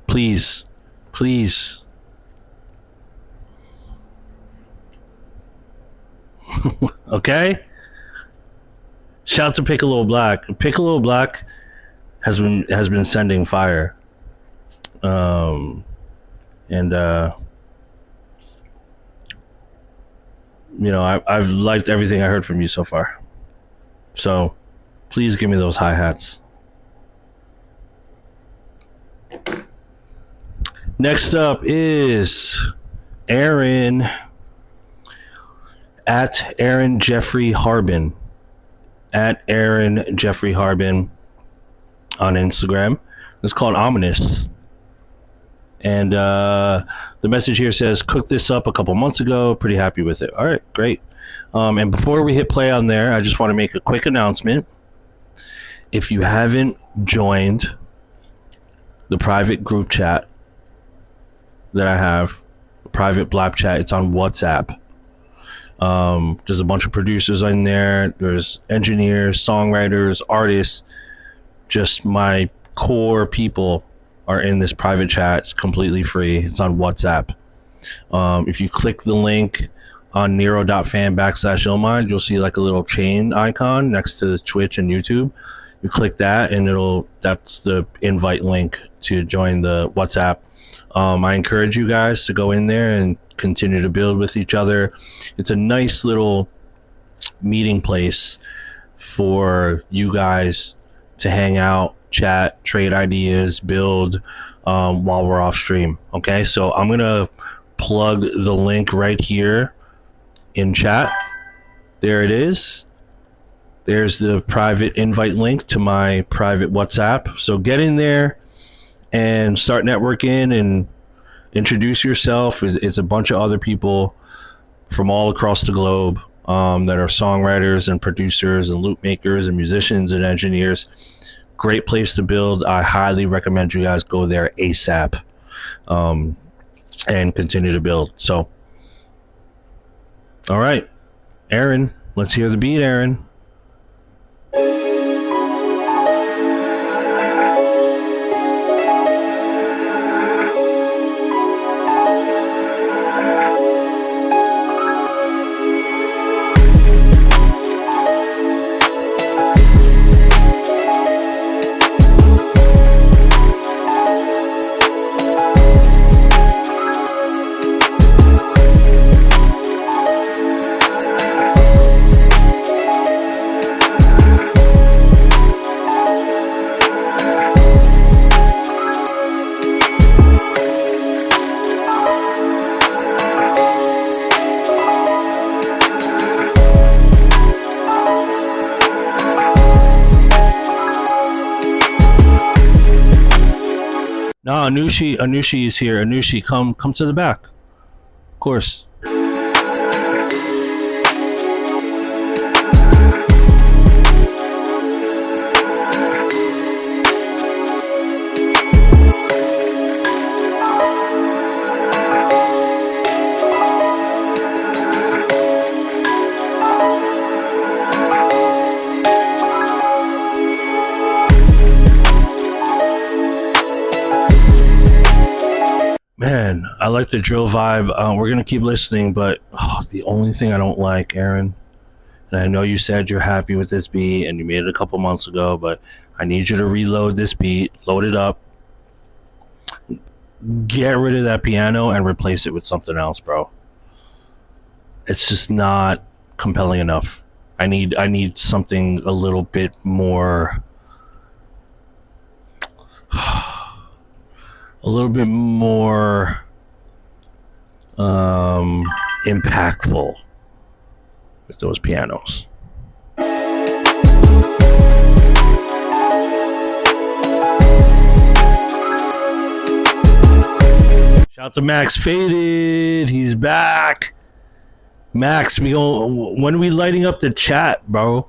Please. Please. Okay? Shout out to Piccolo Black. Piccolo Black has been sending fire. I've liked everything I heard from you so far. So please give me those hi-hats. Next up is Aaron at Aaron Jeffrey Harbin. At Aaron Jeffrey Harbin on Instagram. It's called Ominous. And the message here says, cooked this up a couple months ago. Pretty happy with it. All right, great. And before we hit play on there, I just want to make a quick announcement. If you haven't joined the private group chat that I have, a private Blap chat, it's on WhatsApp. There's a bunch of producers in there. There's engineers, songwriters, artists. Just my core people are in this private chat. It's completely free. It's on WhatsApp. If you click the link on Nero.fan/Illmind, you'll see like a little chain icon next to Twitch and YouTube. You click that and that's the invite link to join the WhatsApp. I encourage you guys to go in there and continue to build with each other. It's a nice little meeting place for you guys to hang out, chat, trade ideas, build while we're off stream. Okay, so I'm gonna plug the link right here in chat. There it is. There's the private invite link to my private WhatsApp. So get in there and start networking and introduce yourself. It's a bunch of other people from all across the globe that are songwriters and producers and loop makers and musicians and engineers. Great place to build. I highly recommend you guys go there ASAP and continue to build. So, all right, Aaron, let's hear the beat, Aaron. No, Anushi is here. Anushi, come to the back. Of course. Man, I like the drill vibe. We're gonna keep listening, but the only thing I don't like, Aaron, and I know you said you're happy with this beat and you made it a couple months ago, but I need you to reload this beat, load it up, get rid of that piano and replace it with something else, bro. It's just not compelling enough. I need something a little bit more impactful with those pianos. Shout out to Max Faded. He's back. Max, when are we lighting up the chat, bro?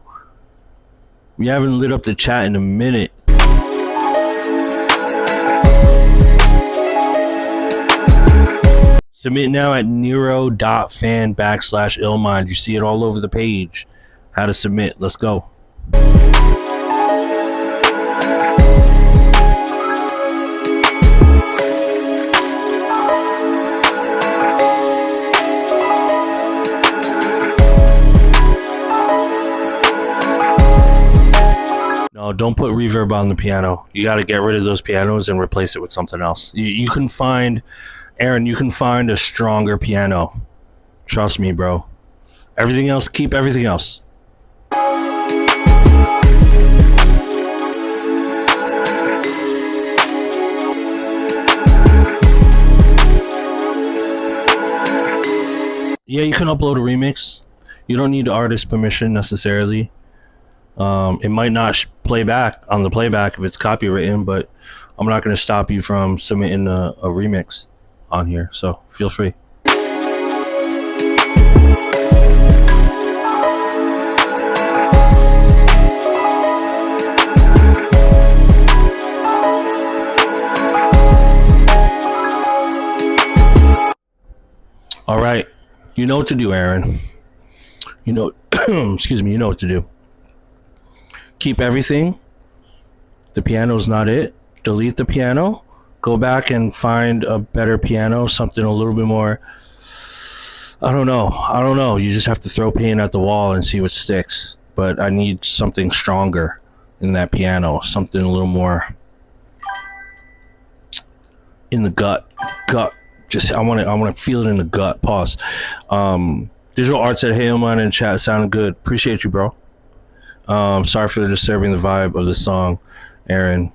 We haven't lit up the chat in a minute. Submit now at nero.fan/illmind. You see it all over the page. How to submit. Let's go. No, don't put reverb on the piano. You got to get rid of those pianos and replace it with something else. You can find... Aaron, you can find a stronger piano. Trust me, bro. Everything else, keep everything else. Yeah, you can upload a remix. You don't need artist permission necessarily. It might not play back on the playback if it's copywritten, but I'm not going to stop you from submitting a remix on here, so feel free. All right, you know what to do, Aaron. You know, excuse me, you know what to do. Keep everything. The piano's not it. Delete the piano. Go back and find a better piano, something a little bit more, I don't know. You just have to throw paint at the wall and see what sticks. But I need something stronger in that piano, something a little more in the gut. Just I want to feel it in the gut. Pause. Digital Art said, "Hey, Oman in chat, sounding good. Appreciate you, bro. Sorry for disturbing the vibe of the song, Aaron."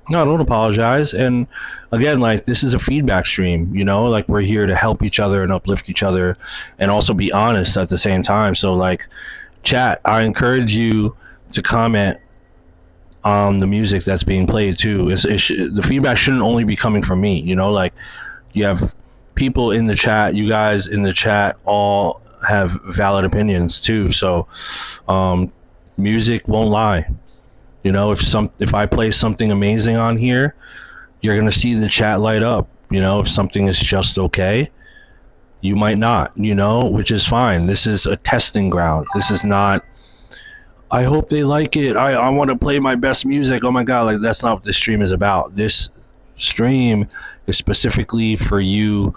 No, don't apologize. And again, like, this is a feedback stream, you know, like, we're here to help each other and uplift each other and also be honest at the same time. So, like, chat, I encourage you to comment on the music that's being played too. The feedback shouldn't only be coming from me, you know, like, you have people in the chat, you guys in the chat all have valid opinions too. So, music won't lie. You know, if I play something amazing on here, you're gonna see the chat light up. You know, if something is just okay, you might not, you know, which is fine. This is a testing ground. This is not, I hope they like it. I want to play my best music. Oh my God, like, that's not what this stream is about. This stream is specifically for you.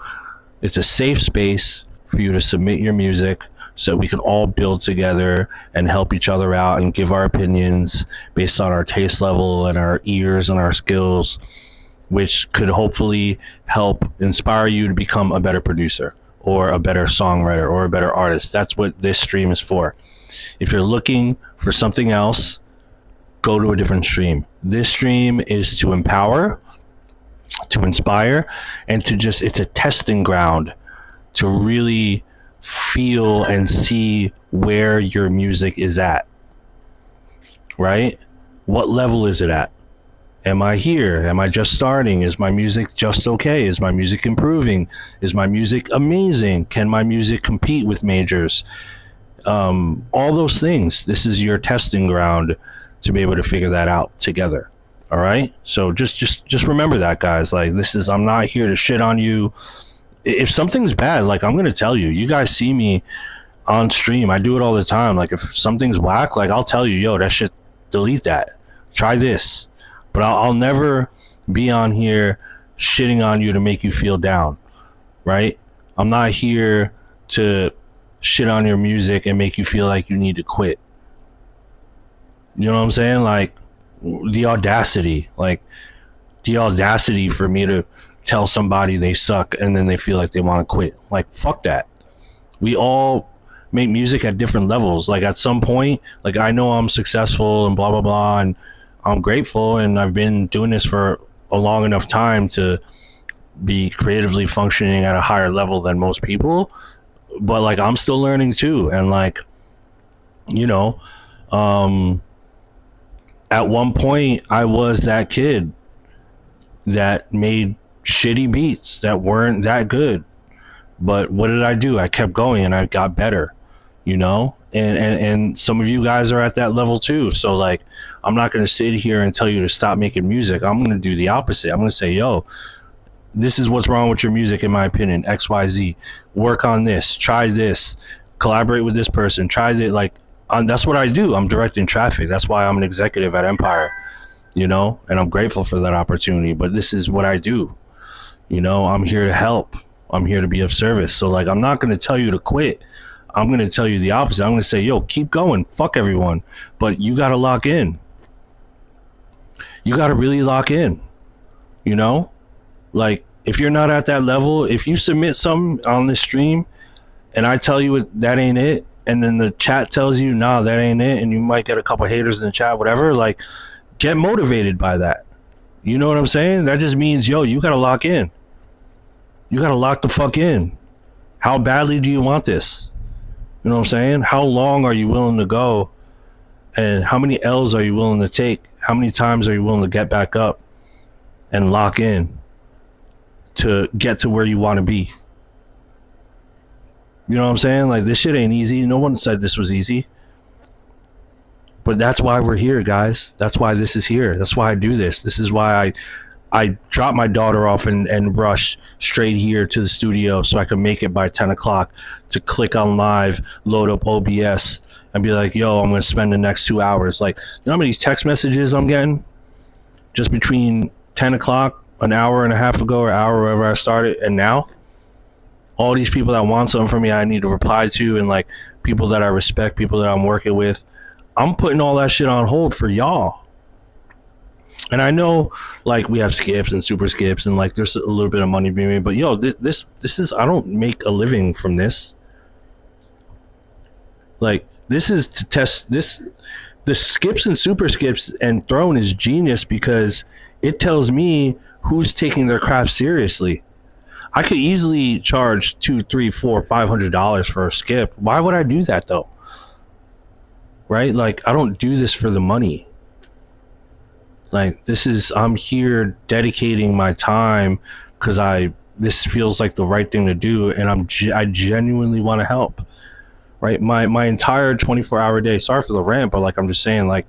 It's a safe space for you to submit your music, so we can all build together and help each other out and give our opinions based on our taste level and our ears and our skills, which could hopefully help inspire you to become a better producer or a better songwriter or a better artist. That's what this stream is for. If you're looking for something else, go to a different stream. This stream is to empower, to inspire, and to just, it's a testing ground to really feel and see where your music is at, right? What level is it at? Am I here? Am I just starting? Is my music just okay? Is my music improving? Is my music amazing? Can my music compete with majors? All those things. This is your testing ground to be able to figure that out together. All right? So just remember that, guys. Like, I'm not here to shit on you. If something's bad, like, I'm gonna tell you. You guys see me on stream. I do it all the time. Like, if something's whack, like, I'll tell you, yo, that shit, delete that. Try this. But I'll never be on here shitting on you to make you feel down, right? I'm not here to shit on your music and make you feel like you need to quit. You know what I'm saying? Like, the audacity for me to tell somebody they suck and then they feel like they want to quit. Like, fuck that. We all make music at different levels. Like, at some point, like, I know I'm successful and blah blah blah, and I'm grateful, and I've been doing this for a long enough time to be creatively functioning at a higher level than most people. But like, I'm still learning too, and like, you know, at one point I was that kid that made shitty beats that weren't that good. But what did I do? I kept going and I got better, you know? And some of you guys are at that level too. So like, I'm not going to sit here and tell you to stop making music. I'm going to do the opposite. I'm going to say, yo, this is what's wrong with your music, in my opinion, XYZ. Work on this, try this, collaborate with this person, try that. Like, that's what I do. I'm directing traffic. That's why I'm an executive at Empire, you know, and I'm grateful for that opportunity. But this is what I do. You know, I'm here to help. I'm here to be of service. So like, I'm not going to tell you to quit. I'm going to tell you the opposite. I'm going to say, yo, keep going. Fuck everyone. But you got to lock in. You got to really lock in, you know? Like, if you're not at that level, if you submit something on this stream and I tell you that ain't it, and then the chat tells you, nah, that ain't it, and you might get a couple haters in the chat, whatever, like, get motivated by that. You know what I'm saying? That just means, yo, you got to lock in. You got to lock the fuck in. How badly do you want this? You know what I'm saying? How long are you willing to go? And how many L's are you willing to take? How many times are you willing to get back up and lock in to get to where you want to be? You know what I'm saying? Like, this shit ain't easy. No one said this was easy. But that's why we're here, guys. That's why this is here. That's why I do this. This is why I drop my daughter off and rush straight here to the studio so I can make it by 10 o'clock to click on live, load up OBS, and be like, yo, I'm going to spend the next 2 hours. Like, you know how many text messages I'm getting? Just between 10 o'clock, an hour and a half ago, or hour, wherever I started, and now? All these people that want something from me, I need to reply to, and like, people that I respect, people that I'm working with. I'm putting all that shit on hold for y'all. And I know, like, we have skips and super skips, and like, there's a little bit of money being made, but yo, this is, I don't make a living from this. Like, this is to test this. The skips and super skips and Throne is genius because it tells me who's taking their craft seriously. I could easily charge $200, $300, $400, $500 for a skip. Why would I do that though? Right? Like, I don't do this for the money. Like, I'm here dedicating my time because this feels like the right thing to do, and I genuinely want to help. Right? My entire 24-hour day, sorry for the rant, but like, I'm just saying, like,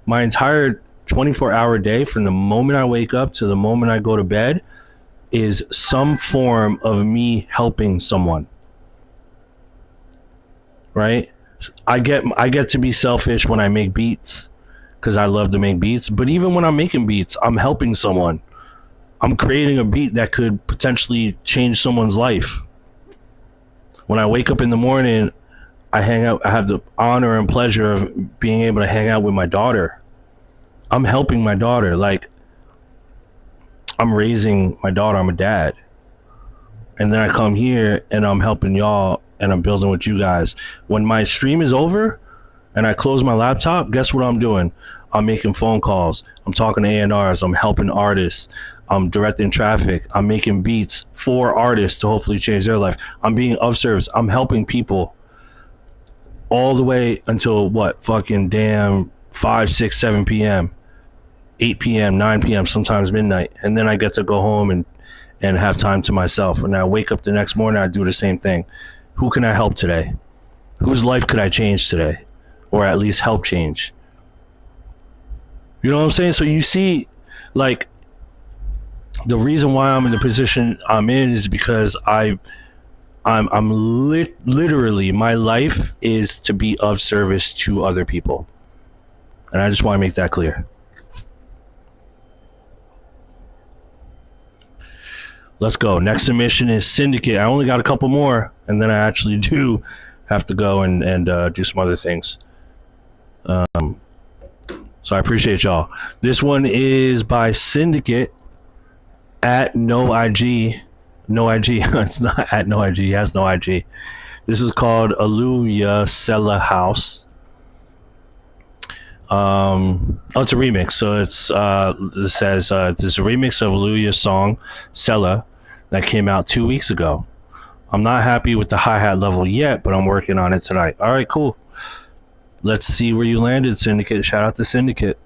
my entire 24-hour day from the moment I wake up to the moment I go to bed is some form of me helping someone. Right? I get to be selfish when I make beats because I love to make beats, but even when I'm making beats, I'm helping someone. I'm creating a beat that could potentially change someone's life. When I wake up in the morning, I hang out. I have the honor and pleasure of being able to hang out with my daughter. I'm helping my daughter. Like, I'm raising my daughter. I'm a dad. And then I come here and I'm helping y'all and I'm building with you guys. When my stream is over and I close my laptop, guess what I'm doing? I'm making phone calls. I'm talking to A&Rs. I'm helping artists. I'm directing traffic. I'm making beats for artists to hopefully change their life. I'm being of service. I'm helping people all the way until what? Fucking damn 5, 6, 7 p.m., 8 p.m., 9 p.m., sometimes midnight. And then I get to go home and have time to myself. And I wake up the next morning, I do the same thing. Who can I help today? Whose life could I change today? Or at least help change? You know what I'm saying? So you see, like, the reason why I'm in the position I'm in is because I'm literally, my life is to be of service to other people. And I just want to make that clear. Let's go. Next submission is Syndicate. I only got a couple more, and then I actually do have to go and do some other things. So I appreciate y'all. This one is by Syndicate at no IG. No IG. It's not at no IG. He has no IG. This is called Aluya Sella House. It's a remix. So it says this is a remix of Aluya's song Sella that came out 2 weeks ago. I'm not happy with the hi-hat level yet, but I'm working on it tonight. All right, cool. Let's see where you landed, Syndicate. Shout out to Syndicate.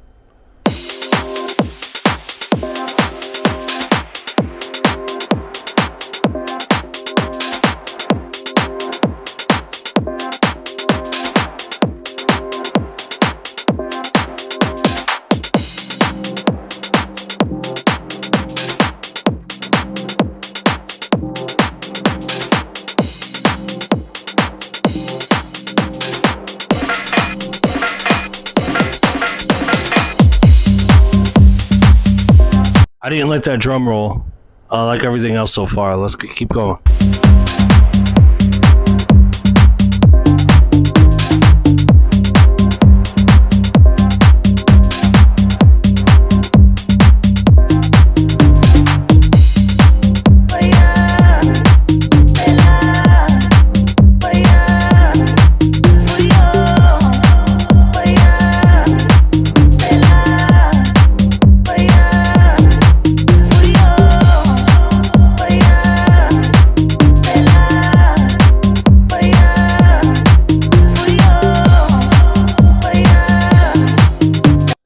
I didn't let that drum roll. I like everything else so far. Let's keep going.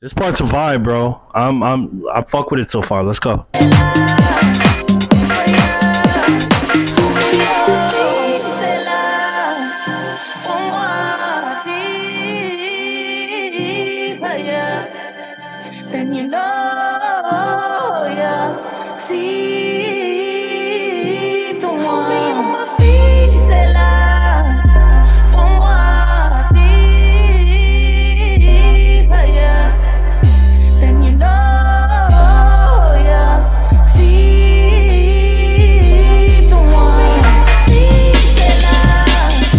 This part's a vibe, bro. I fuck with it so far. Let's go. Then you know, yeah. See, tu my feet, c'est là. For moi, yeah. Then you know, yeah. See, tu my feet, c'est là.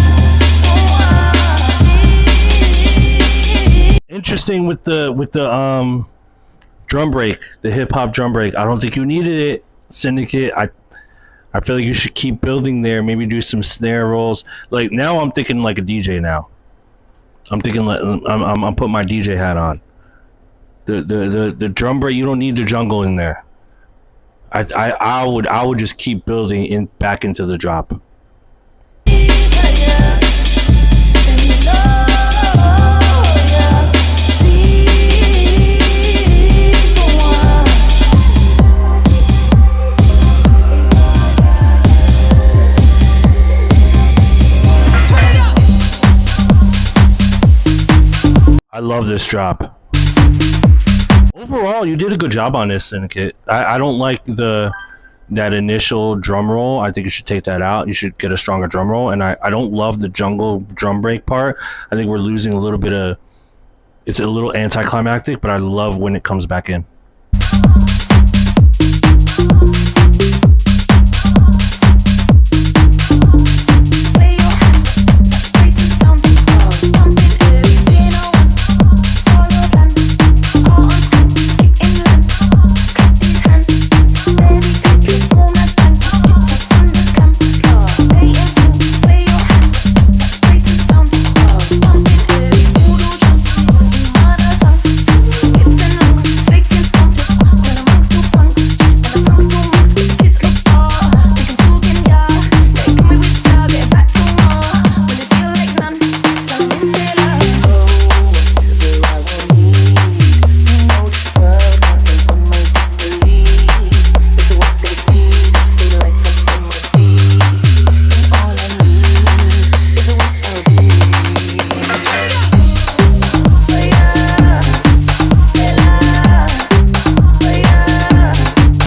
For moi, Interesting with the drum break, the hip hop drum break. I don't think you needed it, Syndicate. I feel like you should keep building there. Maybe do some snare rolls. Like now, I'm thinking like a DJ. Now, I'm thinking like I'm putting my DJ hat on. The drum break. You don't need the jungle in there. I would just keep building back into the drop. I love this drop. Overall, you did a good job on this, Syndicate. I don't like that initial drum roll. I think you should take that out. You should get a stronger drum roll. And I don't love the jungle drum break part. I think we're losing a little bit of... It's a little anticlimactic, but I love when it comes back in.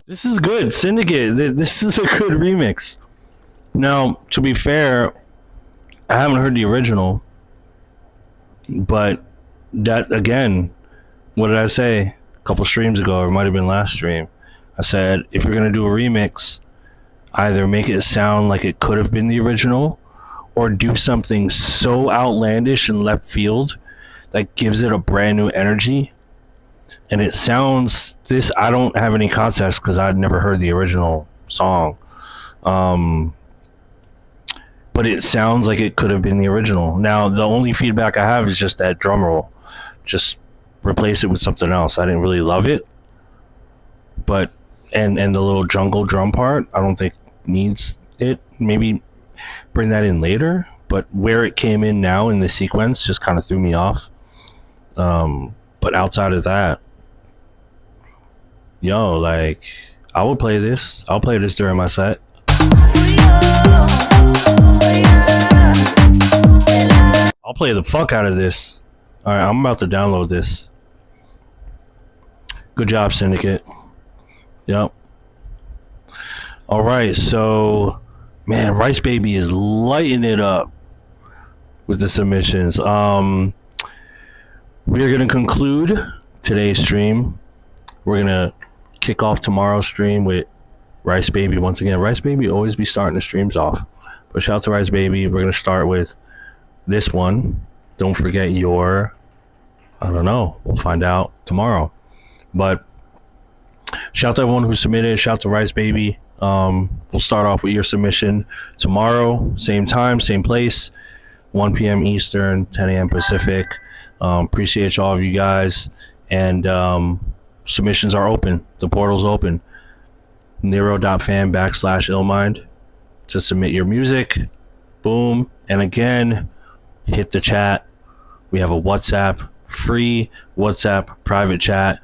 This is good, Syndicate. This is a good remix. Now, to be fair, I haven't heard the original, but that, again, what did I say a couple streams ago, or it might have been last stream? I said, if you're going to do a remix, either make it sound like it could have been the original or do something so outlandish and left field that gives it a brand new energy. And it sounds this, I don't have any context because I'd never heard the original song. But it sounds like it could have been the original. Now, the only feedback I have is just that drum roll. Just replace it with something else. I didn't really love it. But, and the little jungle drum part, I don't think needs it. Maybe bring that in later. But where it came in now in the sequence just kind of threw me off. But outside of that, yo, like, I would play this. I'll play this during my set. I'll play the fuck out of this. All right, I'm about to download this. Good job, Syndicate. Yep. All right, so, man, Rice Baby is lighting it up with the submissions. We are going to conclude today's stream. We're going to kick off tomorrow's stream with Rice Baby. Once again, Rice Baby always be starting the streams off. But shout out to Rice Baby. We're going to start with this one. Don't forget your, I don't know. We'll find out tomorrow. But shout out to everyone who submitted. Shout out to Rice Baby. We'll start off with your submission tomorrow. Same time, same place. 1 p.m. Eastern, 10 a.m. Pacific. Appreciate all of you guys. And submissions are open. The portal's open. Nero.fan/illmind to submit your music. Boom. And again, hit the chat. We have a WhatsApp, free WhatsApp private chat.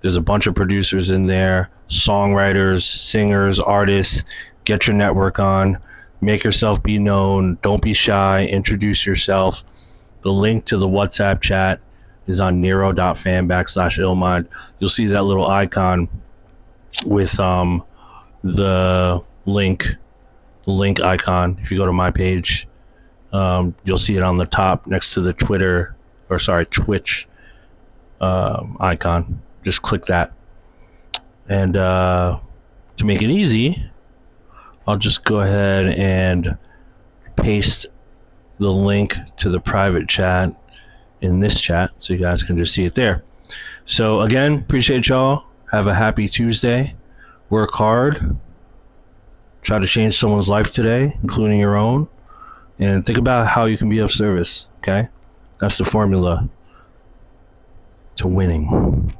There's a bunch of producers in there, songwriters, singers, artists. Get your network on. Make yourself be known. Don't be shy. Introduce yourself. The link to the WhatsApp chat is on Nero.fan/illmind. You'll see that little icon with the link icon. If you go to my page, you'll see it on the top next to the Twitch icon. Just click that. And to make it easy, I'll just go ahead and paste the link to the private chat in this chat so you guys can just see it there. So again, appreciate y'all. Have a happy Tuesday. Work hard. Try to change someone's life today, including your own. And think about how you can be of service, okay? That's the formula to winning.